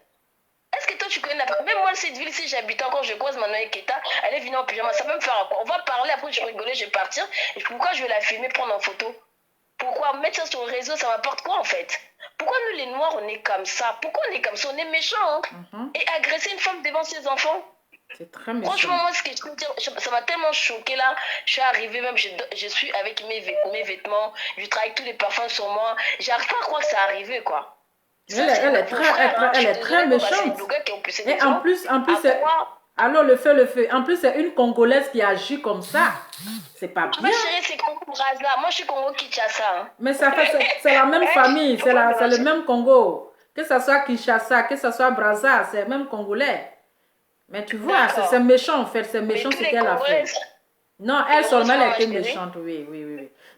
Est-ce que toi tu connais la personne? Même moi, cette ville, si j'habite encore, je croise Emmanuel Keita, elle est venue en pyjama, ça va me faire à quoi? On va parler, après je vais rigoler, je vais partir. Et pourquoi je vais la filmer, prendre en photo? Pourquoi mettre ça sur le réseau, ça m'apporte quoi en fait? Pourquoi nous les Noirs, on est comme ça? Pourquoi on est comme ça? On est méchants, hein? Et agresser une femme devant ses enfants? C'est très méchant. Franchement, moi, ce que je peux dire, ça m'a tellement choqué là. Je suis arrivée même, je suis avec mes vêtements, je travaille avec tous les parfums sur moi. J'arrive pas à croire que ça arrivé, quoi. Elle est très méchante. Et en plus, alors le feu. En plus, c'est une Congolaise qui agit comme ça. C'est pas bien. Ma chérie, c'est Congo Brazza. Moi, je suis Congo Kinshasa. Hein. Mais c'est la même famille, c'est le même Congo. Que ce soit Kinshasa, que ce soit Brazza, c'est le même Congolais. Mais tu vois, c'est méchant en fait. C'est méchant ce qu'elle a fait. Non, elle seulement, elle était méchante, oui.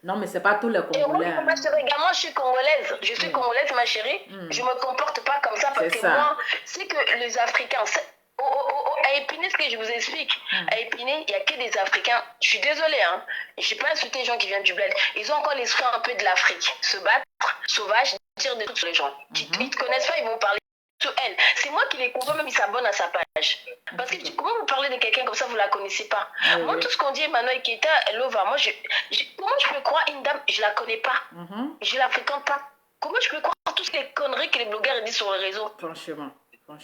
Non, mais c'est pas tous les Congolais. Et ma chérie, moi, je suis congolaise. Je suis congolaise, ma chérie. Je me comporte pas comme ça parce que moi, c'est que les Africains, à Épinay, ce que je vous explique, à Épinay, il n'y a que des Africains. Je suis désolée, hein. Je ne vais pas insulter les gens qui viennent du bled. Ils ont encore l'esprit un peu de l'Afrique. Se battre, sauvage, dire des trucs sur les gens. Ils ne te connaissent pas, ils vont parler sur elle. C'est moi qui les comprends, même ils s'abonnent à sa page. Parce que comment vous parlez de quelqu'un comme ça, vous ne la connaissez pas? Moi, tout ce qu'on dit, Emmanuel Keita, Lova, moi, comment je peux croire une dame, je ne la connais pas. Je ne la fréquente pas. Comment je peux croire toutes les conneries que les blogueurs disent sur les réseaux? Franchement. Moi,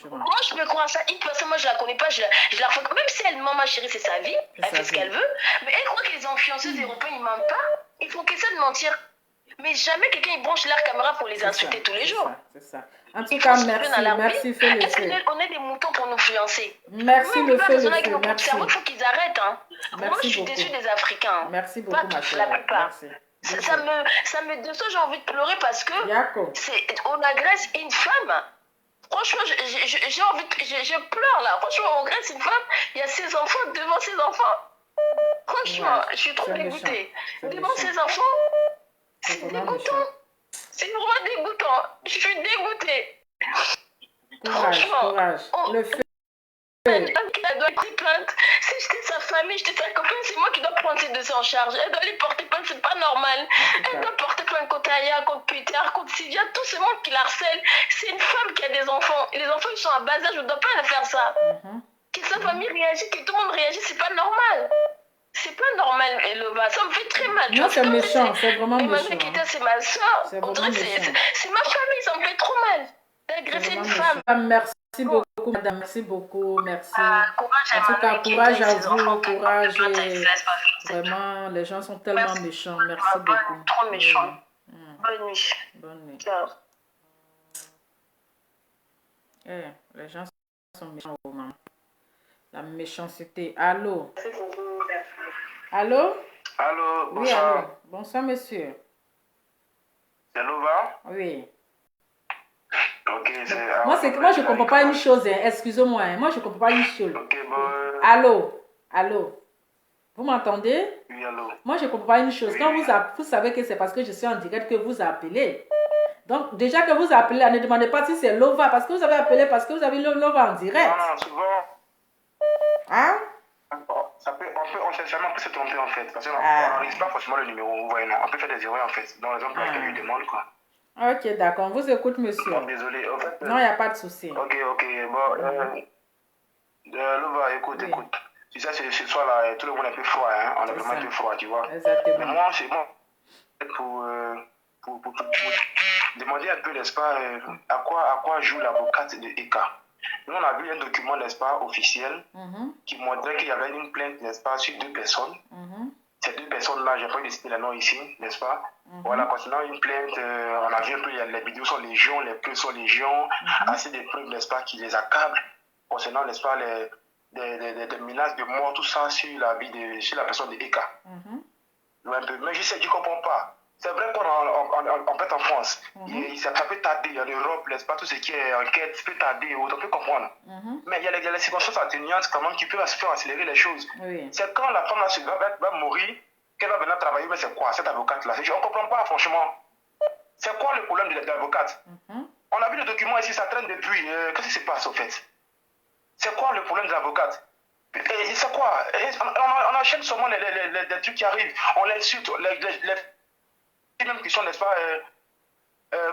je peux croire ça. Une personne, moi, je la connais pas, je la fréquente. Même si elle ment, ma chérie, c'est sa vie. Elle fait ce qu'elle veut. Mais elle croit que les influenceuses européens, ils mentent pas. Ils font que ça de mentir. Mais jamais quelqu'un il branche leur caméra pour les insulter tous les jours. C'est ça. En tout cas, merci, fais le feu. Est-ce qu'on est des moutons pour nous influencer? Merci, le feu, merci. Il faut qu'ils arrêtent. Hein. Moi, je suis déçue des Africains. Merci beaucoup, ma chérie. La plupart. Ça me déçoit, j'ai envie de pleurer parce que Yako. on agresse une femme. Franchement, j'ai envie je pleure là. Franchement, on agresse une femme, il y a ses enfants devant ses enfants. Franchement, je suis trop dégoûtée. Devant ses enfants, c'est dégoûtant. C'est vraiment dégoûtant. Je suis dégoûtée. Courage. Le feu. Elle doit porter plainte. Si j'étais sa famille, j'étais sa copine, c'est moi qui dois prendre ses dossiers en charge. Elle doit lui porter plainte, c'est pas normal. Elle doit porter plainte contre Aya, contre Peter, contre Sylvia, tout ce monde qui la harcèle. C'est une femme qui a des enfants. Et les enfants, ils sont à bas âge, je ne dois pas la faire ça. Que sa famille réagisse, que tout le monde réagisse, c'est pas normal. C'est pas normal, Elova. Ça me fait très mal. Non, c'est méchant, c'est vraiment méchant. Emmanuel Kita, c'est ma soeur. On dirait c'est ma famille, ça me fait trop mal d'agresser une femme. Merci beaucoup, madame. Merci beaucoup. Merci. Courage en tout cas, courage à vous. Courage. Vraiment, les gens sont tellement méchants. Merci beaucoup. Trop méchants. Bonne nuit. Bonne nuit. Ciao. Les gens sont méchants, maman. La méchanceté. Allô? Allô? Allô, bonsoir. Oui, allô. Bonsoir, monsieur. C'est Lova? Oui. Ok, moi, je ne comprends pas une chose. Hein. Excusez-moi. Hein. Moi, je ne comprends pas une chose. Ok, bon. Allô? Vous m'entendez? Oui, allô. Moi, je ne comprends pas une chose. Quand vous savez que c'est parce que je suis en direct que vous appelez. Donc, déjà que vous appelez, ne demandez pas si c'est Lova. Parce que vous avez appelé parce que vous avez Lova en direct. Non, souvent. Hein? On sait jamais, on peut se tromper en fait. Parce qu'on n'enregistre pas forcément le numéro. Vous voyez, on peut faire des erreurs en fait. Dans les exemples pour lesquels je demande quoi. Ok, d'accord. On vous écoute, monsieur. Bon, désolé. En fait, non, il n'y a pas de souci. Ok. Bon, Lova, écoute. Tu sais, ce soir là, tout le monde est un peu froid. Hein? On est vraiment un peu froid, tu vois. Exactement. Mais moi, c'est bon. Pour demander un peu, n'est-ce pas, à quoi joue l'avocate de Eka. Nous, on a vu un document, n'est-ce pas, officiel, qui montrait qu'il y avait une plainte, n'est-ce pas, sur 2 personnes. Ces 2 personnes-là, je n'ai pas décidé le nom ici, n'est-ce pas? Voilà, concernant une plainte, on a vu un peu, les vidéos sont légion, les preuves sont légion, assez de preuves, n'est-ce pas, qui les accablent, concernant, n'est-ce pas, des menaces de mort, tout ça sur la personne de Eka. Mais je ne comprends pas. C'est vrai qu'en fait en France, ça peut tarder, en Europe, n'est-ce pas, tout ce qui est enquête peut tarder, on peut comprendre. Mais il y a les circonstances atténuantes quand même qui peuvent faire accélérer les choses. C'est quand la femme va mourir, qu'elle va venir travailler, mais c'est quoi cette avocate-là? Je ne comprends pas franchement. C'est quoi le problème de l'avocate? On a vu le document ici, ça traîne depuis. Qu'est-ce qui se passe au fait? C'est quoi le problème de l'avocate? C'est quoi? On enchaîne seulement les trucs qui arrivent, on l'insulte, les même qui sont, n'est-ce pas,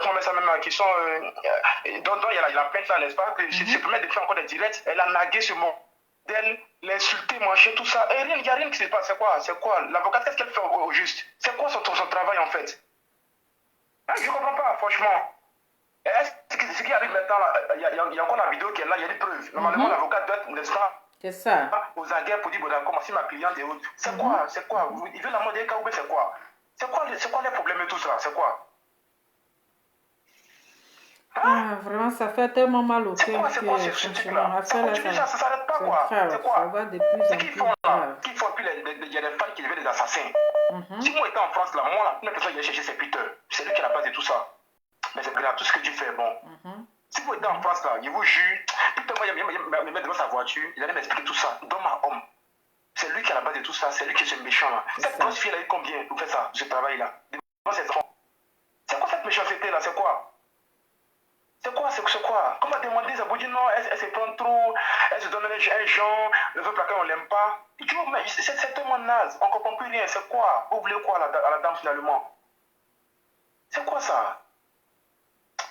comment ça même, qui sont, dont il y a la plainte là, n'est-ce pas, que se permet de faire encore des directs, elle a nagué ce modèle, l'insulter, machin, tout ça, et il n'y a rien qui se passe, c'est quoi, l'avocate, qu'est-ce qu'elle fait au juste? C'est quoi son travail en fait? Hein, je ne comprends pas, franchement. Ce qui arrive maintenant, il y a encore la vidéo qui est là, il y a des preuves. Normalement, l'avocate doit être, n'est-ce pas, c'est ça. Aux aguets pour dire, bon, comment si ma cliente est autre. C'est quoi? Il veut la mode des cas ou c'est quoi? C'est quoi les problèmes et tout ça? C'est quoi? Vraiment, ça fait tellement mal au cœur. C'est quoi ce truc-là? Ça s'arrête pas, quoi? C'est quoi? Ça va de plus en plus. Qui font plus il y a des femmes qui deviennent des assassins. Si moi j'étais en France, là, moi, la première personne qui vient chercher, c'est Peter. C'est lui qui est à la base de tout ça. Mais c'est grave, tout ce que tu fais, bon. Si vous étiez en France, là, il vous jure, Peter va me mettre devant sa voiture, il allait m'expliquer tout ça, d'homme à homme. C'est lui qui est à la base de tout ça, c'est lui qui est ce méchant là. Cette grosse fille, elle a eu combien pour faire ça, ce travail là? C'est quoi cette méchanceté là? C'est quoi? C'est quoi? Comment demander ça? Vous dites non, elle se prend trop, elle se donne un genre, le peuple à qui on l'aime pas. Mais c'est tellement naze, on comprend plus rien. C'est quoi? Vous voulez quoi à la dame finalement? C'est quoi ça?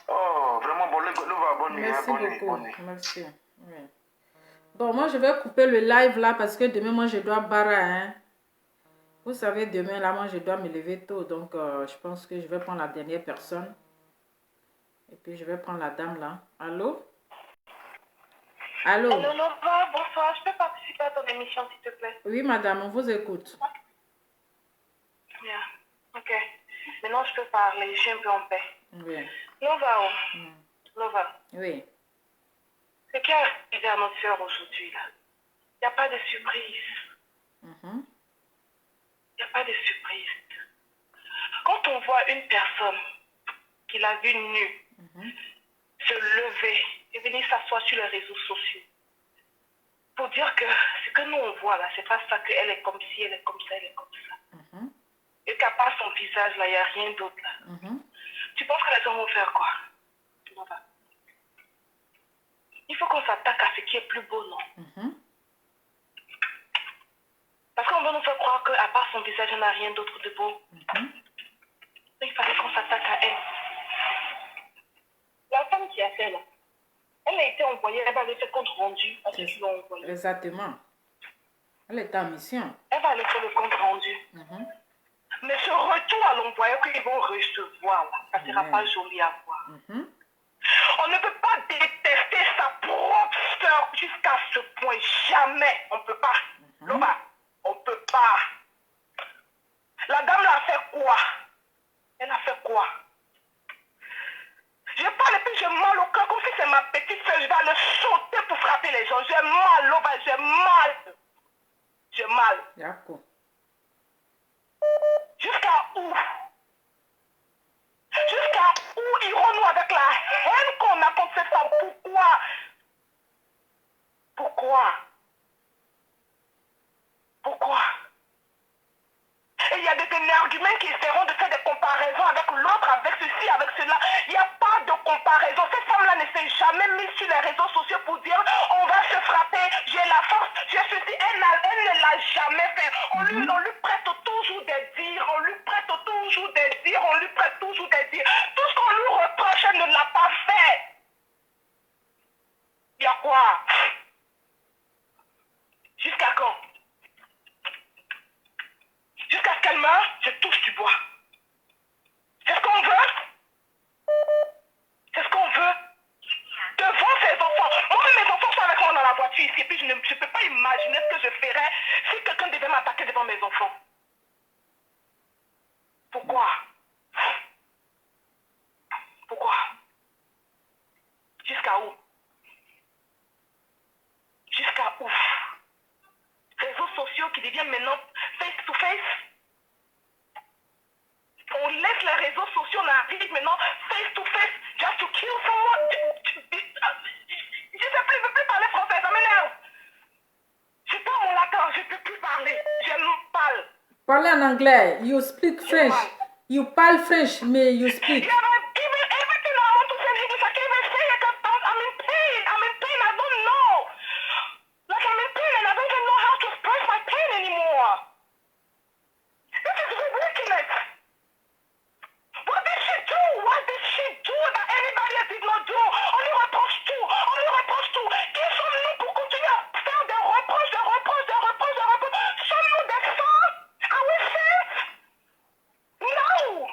Oh, vraiment, bonne nuit. Merci beaucoup. Merci. Oui. Bon, moi, je vais couper le live là parce que demain, moi, je dois barrer. Hein. Vous savez, demain, là, moi, je dois me lever tôt. Donc, je pense que je vais prendre la dernière personne. Et puis, je vais prendre la dame là. Allô? Allô? Allô, Nova, bonsoir. Je peux participer à ton émission, s'il te plaît? Oui, madame, on vous écoute. Bien. Ok. Maintenant, je peux parler. Je suis un peu en paix. Oui. Nova, Nova. Oui. Ce qui est arrivé à notre soeur aujourd'hui, là, il n'y a pas de surprise. Il n'y a pas de surprise. Quand on voit une personne qu'il a vue nue se lever et venir s'asseoir sur les réseaux sociaux pour dire que ce que nous on voit là, c'est pas ça, qu'elle est comme ci, elle est comme ça, elle est comme ça. Et qu'à part son visage là, il n'y a rien d'autre là. Tu penses que les gens vont faire quoi? Il faut qu'on s'attaque à ce qui est plus beau, non? Parce qu'on veut nous faire croire qu'à part son visage, il n'y a rien d'autre de beau. Il fallait qu'on s'attaque à elle. La femme qui a fait là, elle a été envoyée, elle va aller faire compte rendu à ceux qui l'ont envoyée. Exactement. Elle est en mission. Elle va aller faire le compte rendu. Mais ce retour à l'envoyeur qu'ils vont recevoir, là, ça ne sera pas joli à voir. On ne peut pas détester sa propre soeur jusqu'à ce point. Jamais. On ne peut pas. Loba, on ne peut pas. La dame l'a fait quoi? Elle a fait quoi? Je parle et puis j'ai mal au cœur, comme si c'est ma petite soeur. Je vais aller sauter pour frapper les gens. J'ai mal, Loba, j'ai mal. J'ai mal. D'accord. Jusqu'à où? Jusqu'à où irons-nous avec la haine qu'on a contre cette femme? Pourquoi? Pourquoi? Pourquoi? Et il y a des arguments qui essaieront de faire des comparaisons avec l'autre, avec ceci, avec cela. Il n'y a pas de comparaison. Cette femme-là ne s'est jamais mise sur les réseaux sociaux pour dire on va se frapper, j'ai la force, j'ai ceci. Elle ne l'a jamais fait. On lui prête toujours des dires, on lui prête toujours des dires, on lui prête toujours des dires. Tout ce qu'on lui reproche, elle ne l'a pas fait. Il y a quoi? Jusqu'à quand? Jusqu'à ce qu'elle meure, je touche du bois. C'est ce qu'on veut? C'est ce qu'on veut? Devant ses enfants. Moi, mes enfants sont avec moi dans la voiture ici. Et puis, je ne peux pas imaginer ce que je ferais si quelqu'un devait m'attaquer devant mes enfants. Pourquoi? Pourquoi? Jusqu'à où? Jusqu'à où? Réseaux sociaux qui deviennent maintenant face to face. On laisse les réseaux sociaux, on arrive maintenant face to face, just to kill someone. Je ne peux plus parler français, ça m'énerve. Je parle mon latin, je ne peux plus parler. J'aime mal. Parlez en anglais. You speak French. You parle French, mais you speak. Yeah, but even everything I want to say in English, I can't even say it because I'm in pain. I'm in pain, I don't know. Like I'm in pain and I don't even know how to express my pain anymore. This is ridiculous. What did she do? What did she do that anybody else did not do? On lui reproche tout. On lui reproche tout. Qui sommes-nous pour continuer à faire des reproches, des reproches, des reproches, des reproches? Sommes-nous des saints? Are we saints? No!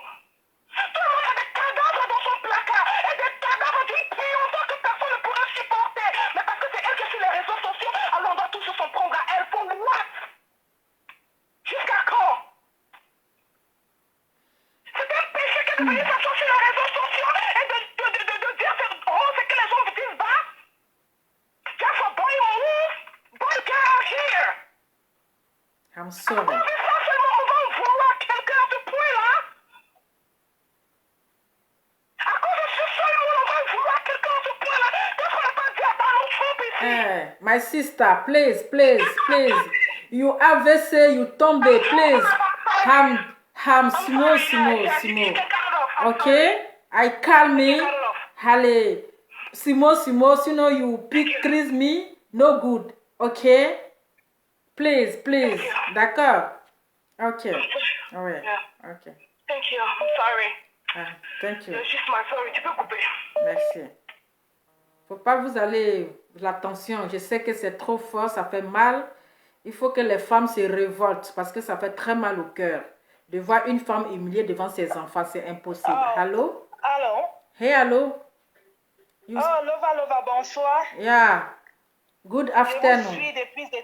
Tout le monde a des cadavres dans son placard et des cadavres d'une puissance que personne ne pourrait supporter. Mais parce que c'est elle qui est sur les réseaux sociaux, alors on doit toujours s'en prendre à elle. For what? Jusqu'à quand? C'est un péché que de venir s'asseoir sur les réseaux sociaux et de dire ce que les gens vous disent bas. Just for boy move, boy get out here. I'm sorry. On veut ça seulement, on va en vouloir quelqu'un à ce point-là. À cause de ce seul mot, on va en vouloir quelqu'un à ce point-là. Qu'est-ce qu'on n'a pas dit à Donald Trump ici? My sister, please. You AVC, you tombe, please. Ham, small. Okay? I calm me. Allez. Small, you know you pick Chris me. No good. Okay? Please. D'accord? Okay. Ouais. Yeah. Okay. Thank you, I'm sorry. Thank you. Just my sorry, tu peux couper. Merci. Faut pas vous aller l'attention. Je sais que c'est trop fort, ça fait mal. Il faut que les femmes se révoltent parce que ça fait très mal au cœur. De voir une femme humiliée devant ses enfants, c'est impossible. Allô? Allô? Hey, allô? Lova, bonsoir. Yeah. Good Je afternoon. vous suis depuis les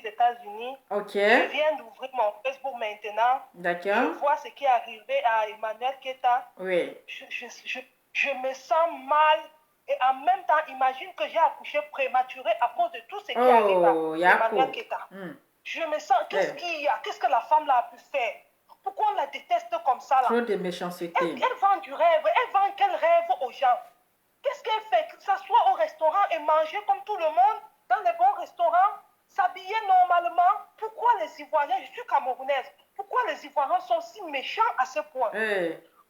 États-Unis. Ok. Je viens d'ouvrir mon Facebook maintenant. D'accord. Je vois ce qui est arrivé à Emmanuel Keta. Oui. Je me sens mal. Et en même temps, imagine que j'ai accouché prématuré à cause de tout ce qui arrive à Emmanuel Keta. Je me sens, qu'est-ce qu'il y a? Qu'est-ce que la femme là a pu faire? Pourquoi on la déteste comme ça là? Trop de méchanceté. Elle vend du rêve. Elle vend quel rêve aux gens? Qu'est-ce qu'elle fait? Que s'asseoir au restaurant et manger comme tout le monde dans les bons restaurants, s'habiller normalement. Pourquoi les Ivoiriens, je suis camerounaise, pourquoi les Ivoiriens sont si méchants à ce point?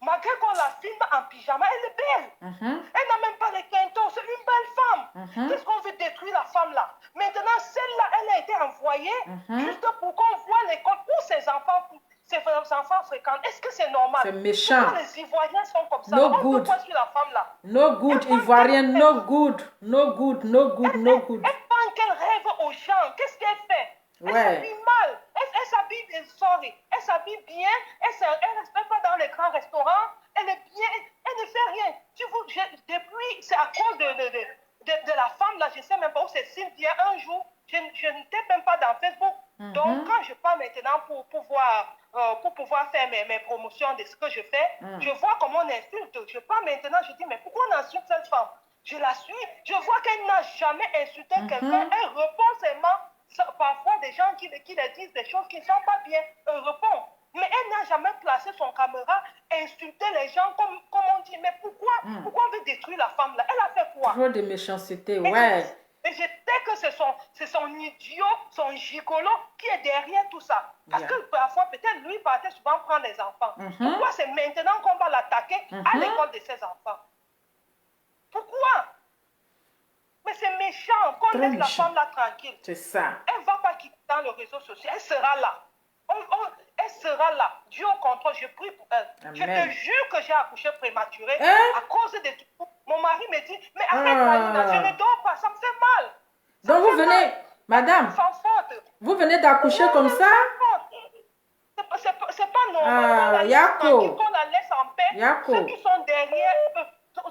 Malgré qu'on la filme en pyjama, elle est belle. Elle n'a même pas les quintos, c'est une belle femme. Qu'est-ce qu'on veut détruire la femme là? Maintenant, celle-là, elle a été envoyée juste pour qu'on voit l'école où ses enfants fréquentent. Est-ce que c'est normal? C'est méchant. Pourquoi les Ivoiriens sont comme ça? No On good. peut quoi sur la femme là? No good, Ivoirienne, no good. No good, no good, no good. Elle vend quel rêve aux gens? Qu'est-ce qu'elle fait? Elle s'habille mal. Elle s'habille, sorry. Elle s'habille bien. Elle ne reste pas dans les grands restaurants. Elle est bien. Elle ne fait rien. Depuis, c'est à cause de la femme là, je ne sais même pas où c'est Sylvia. Un jour, je n'étais même pas dans Facebook. Donc, quand je pars maintenant pour pouvoir faire mes promotions de ce que je fais, je vois comment on insulte. Je pars maintenant, je dis, mais pourquoi on insulte cette femme? Je la suis. Je vois qu'elle n'a jamais insulté quelqu'un. Elle répond seulement. Parfois, des gens qui lui disent des choses qui ne sont pas bien, elle répond. Mais elle n'a jamais placé son caméra, insulté les gens comme on dit. Mais pourquoi on veut détruire la femme là? Elle a fait quoi? Trop de méchanceté, Et je sais que c'est son idiot, son gigolo qui est derrière tout ça. Parce que parfois, peut-être lui partait souvent prendre les enfants. Pourquoi c'est maintenant qu'on va l'attaquer à l'école de ses enfants? Pourquoi? Mais c'est méchant qu'on laisse la femme là tranquille. C'est ça. Elle ne va pas quitter dans le réseau social. Elle sera là. Elle sera là. Dieu au contrôle, je prie pour elle. Amen. Je te jure que j'ai accouché prématuré à cause de tout. Mon mari me dit, mais arrête, Marina, je ne dors pas, ça me fait mal. Donc vous venez, madame, vous venez d'accoucher comme ça? C'est pas normal. Yako. Qu'on la laisse en paix. Ceux qui sont derrière,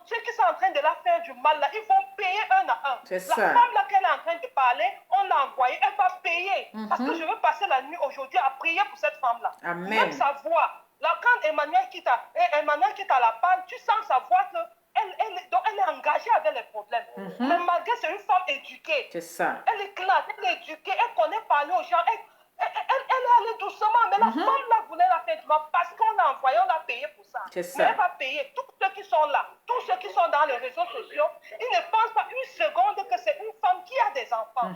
ceux qui sont en train de la faire du mal, là, ils vont payer un à un. C'est la ça. femme là qu'elle est en train de parler, on l'a envoyée, elle va payer. Parce que je veux passer la nuit aujourd'hui à prier pour cette femme-là. Amen. Même sa voix. Là, quand Emmanuel quitte à la parle, tu sens sa voix que elle est engagée avec les problèmes. Mais malgré c'est une femme éduquée. C'est ça. Elle est classe, elle est éduquée, elle connaît parler aux gens. Elle est allée doucement, mais la femme là voulait la faire du mal parce qu'on l'a envoyé, on l'a payé pour ça. C'est ça. Mais elle va payer. Tous ceux qui sont là, tous ceux qui sont dans les réseaux sociaux, ils ne pensent pas une seconde que c'est une femme qui a des enfants.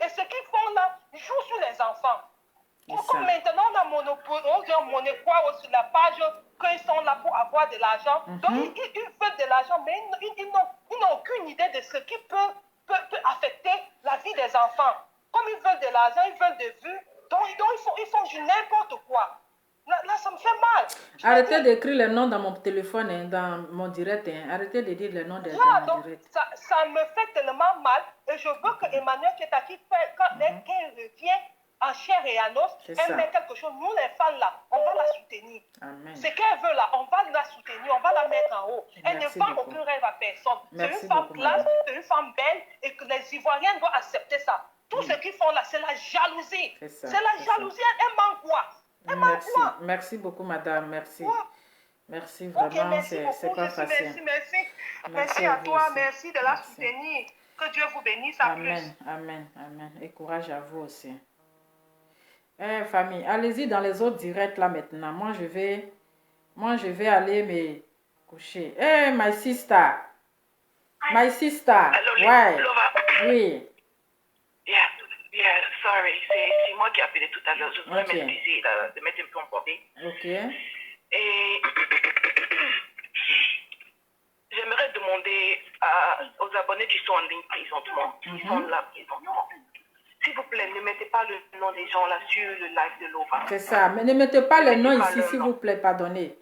Et ce qu'ils font là, ils jouent sur les enfants. Comme maintenant, on a monopole sur la page qu'ils sont là pour avoir de l'argent. Donc, ils veulent de l'argent, mais ils n'ont aucune idée de ce qui peut affecter la vie des enfants. Comme ils veulent de l'argent, ils veulent des vues, donc ils font du n'importe quoi. Là, ça me fait mal. Arrêtez d'écrire les noms dans mon téléphone, hein, dans mon direct. Hein. Arrêtez de dire les noms dans mon direct. Ça me fait tellement mal. Et je veux que Emmanuel Ketaki, quand elle revient en chair et en os, elle met quelque chose. Nous, les femmes, là, on va la soutenir. Amen. Ce qu'elle veut, là, on va la soutenir, on va la mettre en haut. Elle ne vend aucun rêve à personne. C'est une femme classe, c'est une femme belle, et que les Ivoiriens doivent accepter ça. Tout ce qu'ils font là, c'est la jalousie. C'est la jalousie, elle manque quoi? Merci beaucoup, madame. Merci. Merci, vraiment, c'est pas facile. Merci à toi, merci de la soutenir. Que Dieu vous bénisse à plus. Amen. Et courage à vous aussi. Famille, allez-y dans les autres directs là maintenant. Moi, je vais aller me coucher. My sister. My sister. Hello, ouais. Lova. Oui. Yeah, sorry. C'est moi qui ai appelé tout à l'heure. Je voudrais m'excuser de mettre un peu en bordel. Ok. Et j'aimerais demander aux abonnés qui sont en ligne présentement, qui sont là présentement, s'il vous plaît, ne mettez pas le nom des gens là sur le live de Lova. C'est ça, mais ne mettez pas les noms ici, s'il vous plaît, pardonnez.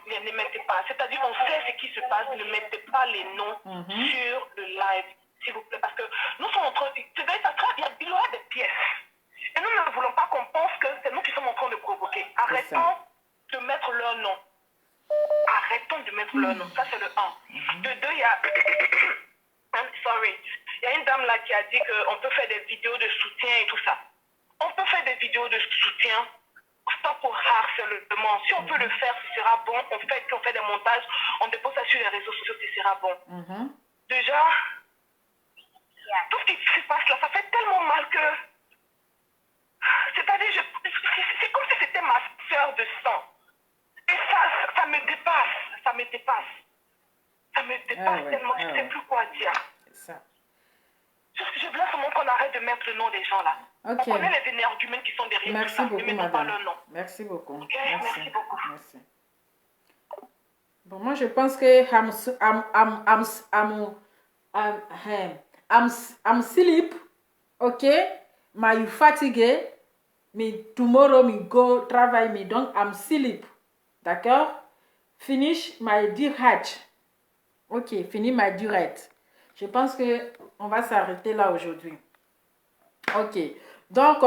Ne mettez pas, c'est-à-dire on sait ce qui se passe, ne mettez pas les noms sur le live, s'il vous plaît, parce que nous sommes en train, il y aura des pièces. Et nous ne voulons pas qu'on pense que c'est nous qui sommes en train de provoquer. Arrêtons de mettre leur nom. Arrêtons de mettre leur nom. Ça, c'est le 1. De 2, il y a... Il y a une dame là qui a dit qu'on peut faire des vidéos de soutien et tout ça. On peut faire des vidéos de soutien. Stop au harcèlement. Si on peut le faire, ce sera bon. On fait des montages, on dépose ça sur les réseaux sociaux, ce sera bon. Déjà, tout ce qui se passe là, ça fait tellement mal que... C'est-à-dire, c'est comme si c'était ma sueur de sang. Et ça me dépasse. Ça me dépasse. Ça me dépasse tellement, je ne sais plus quoi dire. C'est ça. Je voulais vraiment qu'on arrête de mettre le nom des gens là. Ok. On connaît les énergumènes qui sont derrière Merci tout ça, beaucoup, ne mettons pas madame. leur nom. Merci beaucoup. Ok, merci beaucoup. Merci. Bon, moi, je pense que I'm sleep, ok? My fatigué, mais tomorrow me go travail, me donc I'm sleep, d'accord? Finish my direct. Ok, fini my direct. Je pense que on va s'arrêter là aujourd'hui. Ok, donc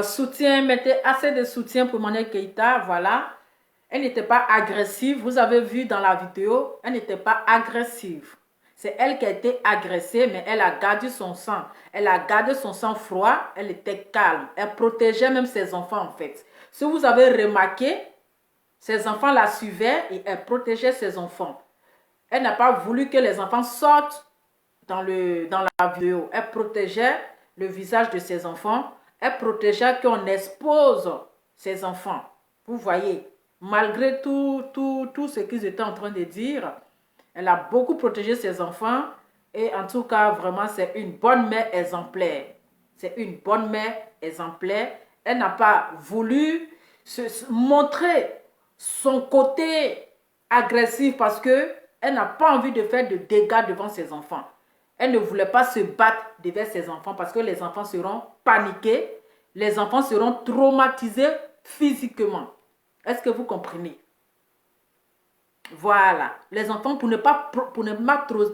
soutien, mettez assez de soutien pour Monielle Keïta, voilà. Elle n'était pas agressive, vous avez vu dans la vidéo, elle n'était pas agressive. C'est elle qui a été agressée, mais elle a gardé son sang. Elle a gardé son sang froid, elle était calme. Elle protégeait même ses enfants en fait. Si vous avez remarqué, ses enfants la suivaient et elle protégeait ses enfants. Elle n'a pas voulu que les enfants sortent dans la vidéo. Elle protégeait le visage de ses enfants. Elle protégeait qu'on expose ses enfants. Vous voyez, malgré tout ce qu'ils étaient en train de dire, elle a beaucoup protégé ses enfants. Et en tout cas, vraiment, c'est une bonne mère exemplaire. C'est une bonne mère exemplaire. Elle n'a pas voulu montrer son côté agressif parce que elle n'a pas envie de faire de dégâts devant ses enfants. Elle ne voulait pas se battre devant ses enfants parce que les enfants seront paniqués, les enfants seront traumatisés physiquement. Est-ce que vous comprenez? Voilà, les enfants, pour ne pas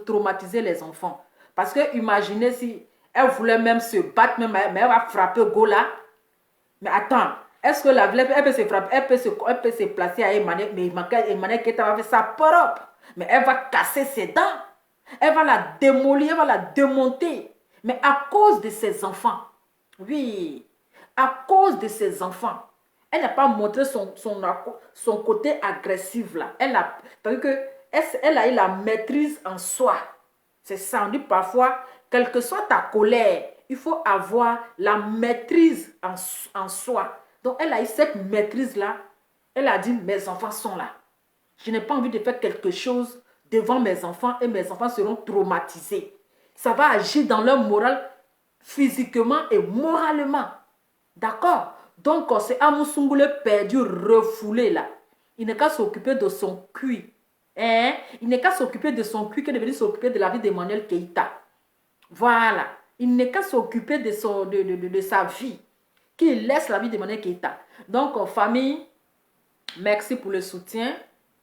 traumatiser les enfants. Parce que imaginez si elle voulait même se battre, mais elle va frapper Gola. Mais attends, est-ce que elle peut se frapper, elle peut se placer à Emmanuel, mais Emmanuel Keïta va faire ça propre. Mais elle va casser ses dents. Elle va la démolir, elle va la démonter. Mais à cause de ses enfants. Oui, à cause de ses enfants. Elle n'a pas montré son côté agressif là. Elle a eu la maîtrise en soi. C'est ça, on dit parfois, quelle que soit ta colère, il faut avoir la maîtrise en soi. Donc elle a eu cette maîtrise là. Elle a dit, mes enfants sont là. Je n'ai pas envie de faire quelque chose devant mes enfants et mes enfants seront traumatisés. Ça va agir dans leur moral physiquement et moralement. D'accord? Donc, c'est Amoussoungule perdu, refoulé là. Il n'est qu'à s'occuper de son cul. Hein? Il n'est qu'à s'occuper de son cul que de venir s'occuper de la vie d'Emmanuel Keïta. Voilà. Il n'est qu'à s'occuper de sa vie. Qu'il laisse la vie d'Emmanuel Keïta. Donc, famille, merci pour le soutien.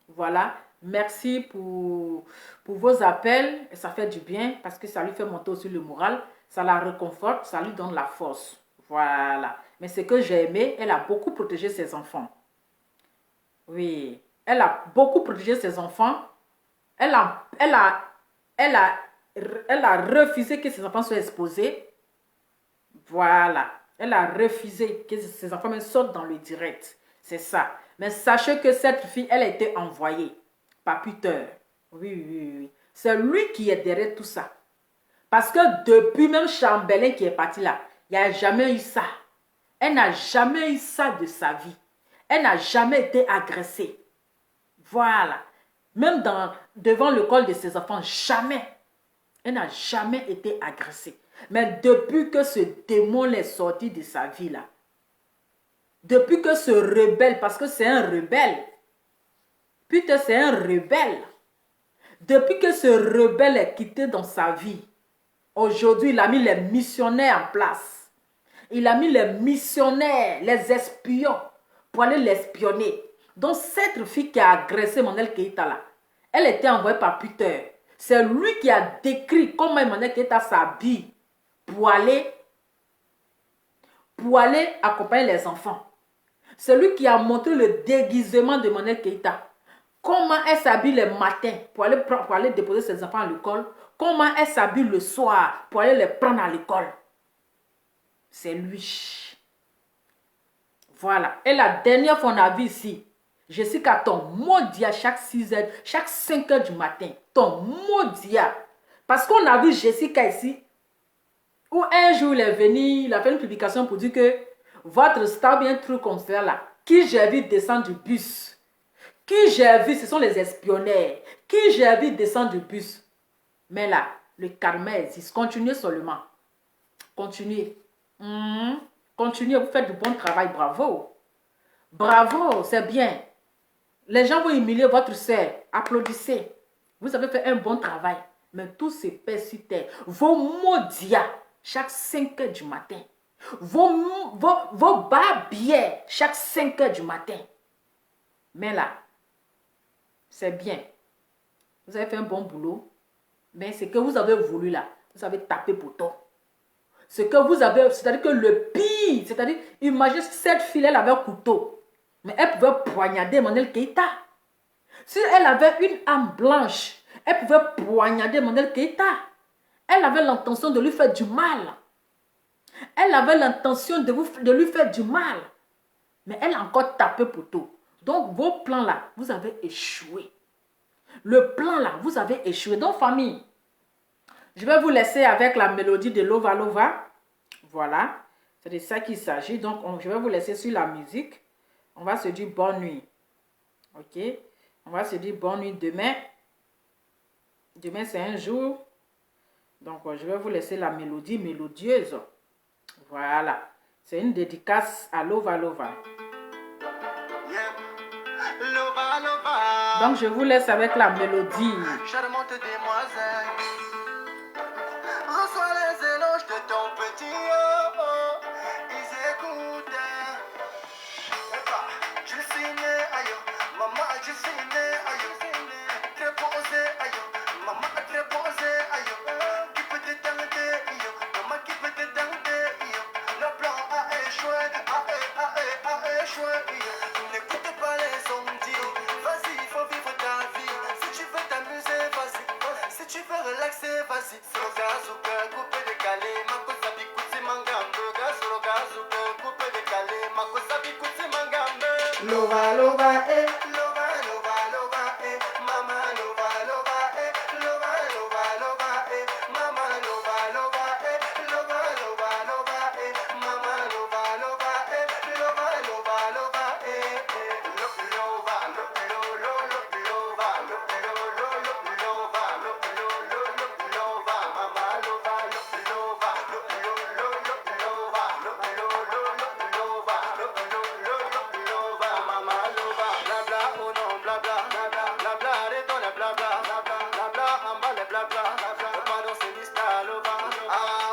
Voilà. Merci pour vos appels. Et ça fait du bien parce que ça lui fait monter aussi le moral. Ça la réconforte, ça lui donne la force. Voilà. Mais ce que j'ai aimé, elle a beaucoup protégé ses enfants. Oui. Elle a beaucoup protégé ses enfants. Elle a refusé que ses enfants soient exposés. Voilà. Elle a refusé que ses enfants même sortent dans le direct. C'est ça. Mais sachez que cette fille, elle a été envoyée par Peter. Oui. C'est lui qui est derrière tout ça. Parce que depuis même Chambelin qui est parti là, il n'y a jamais eu ça. Elle n'a jamais eu ça de sa vie. Elle n'a jamais été agressée. Voilà. Même devant le col de ses enfants, jamais. Elle n'a jamais été agressée. Mais depuis que ce démon est sorti de sa vie là, depuis que ce rebelle, parce que c'est un rebelle, putain c'est un rebelle, depuis que ce rebelle est quitté dans sa vie, aujourd'hui il a mis les missionnaires en place. Il a mis les missionnaires, les espions, pour aller l'espionner. Donc cette fille qui a agressé Monielle Keïta là, elle était envoyée par Peter. C'est lui qui a décrit comment Monielle Keïta s'habille pour aller accompagner les enfants. C'est lui qui a montré le déguisement de Monielle Keïta. Comment elle s'habille le matin pour aller déposer ses enfants à l'école. Comment elle s'habille le soir pour aller les prendre à l'école. C'est lui. Voilà. Et la dernière fois on a vu ici, Jessica, ton maudit chaque 6 heures, chaque 5 heures du matin. Ton maudit. Parce qu'on a vu Jessica ici, où un jour il est venu, il a fait une publication pour dire que votre star bien truc comme ça là, qui j'ai vu descendre du bus. Qui j'ai vu, ce sont les espionnaires. Qui j'ai vu descendre du bus. Mais là, le karma existe. Continuez seulement. Continuez. Continuez, vous faites du bon travail. Bravo. Bravo, c'est bien. Les gens vont humilier votre sœur. Applaudissez. Vous avez fait un bon travail. Mais tout se perd sur terre. Vos maudits chaque 5 heures du matin. Vos barbières chaque 5 heures du matin. Mais là, c'est bien. Vous avez fait un bon boulot. Mais ce que vous avez voulu là, vous avez tapé bouton. Ce que vous avez, c'est-à-dire que le pire, c'est-à-dire, imaginez si cette fille, elle avait un couteau. Mais elle pouvait poignarder Emmanuel Keïta. Si elle avait une âme blanche, elle pouvait poignarder Emmanuel Keïta. Elle avait l'intention de lui faire du mal. Elle avait l'intention de lui faire du mal. Mais elle a encore tapé pour tout. Donc, vos plans là, vous avez échoué. Le plan là, vous avez échoué. Donc, famille, je vais vous laisser avec la mélodie de Lova Lova. Voilà. C'est de ça qu'il s'agit. Donc, je vais vous laisser sur la musique. On va se dire bonne nuit. Ok? On va se dire bonne nuit demain. Demain, c'est un jour. Donc, je vais vous laisser la mélodie mélodieuse. Voilà. C'est une dédicace à Lova Lova. Lova, Lova. Donc, je vous laisse avec la mélodie. Charmante demoiselle, reçois les éloges de ton petit oh, ils écoutent. Je suis né aïe, maman, je suis né aïe, très posé aïe, maman, très posé aïe, qui peut te tenter, maman, qui peut te tenter, le plan a échoué, a échoué, n'écoute pas les ondits, vas-y, il faut vivre ta vie, si tu veux t'amuser, vas-y, si tu veux relaxer, vas-y, solo gazuka, coupe décalé, mako sabi kuti mangambe, solo gazuka, coupe décalé, mako sabi kuti mangambe. Lova, lova, lova, lova, lova, mama, lova, lova, lova, lova, lova, mama, lova, lova, lova, lova, lova, mama, lova, lova, lova, lova, lova,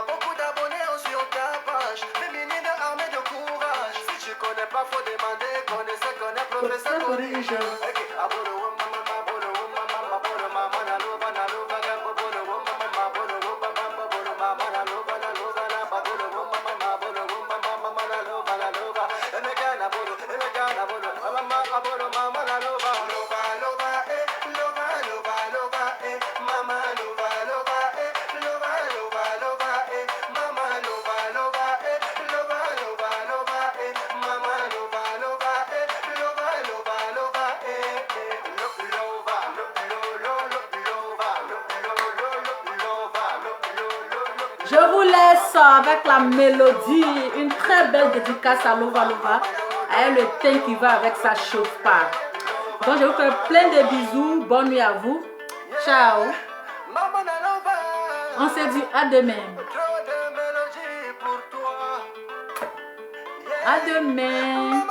beaucoup d'abonnés sur ta page, féminine armée de courage. Si tu connais pas, faut demander, connaissez, connais, professeur corrige. Je vous laisse avec la mélodie, une très belle dédicace à Lova Lova, avec le teint qui va avec sa chauffe pas. Donc je vous fais plein de bisous, bonne nuit à vous, ciao. On se dit à demain. À demain.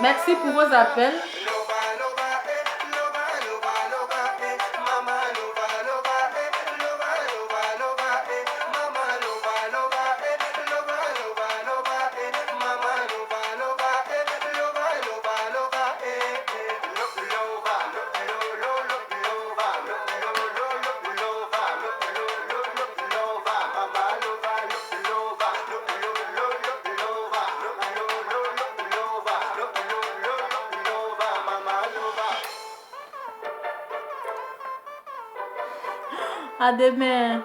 Merci pour vos appels. À demain.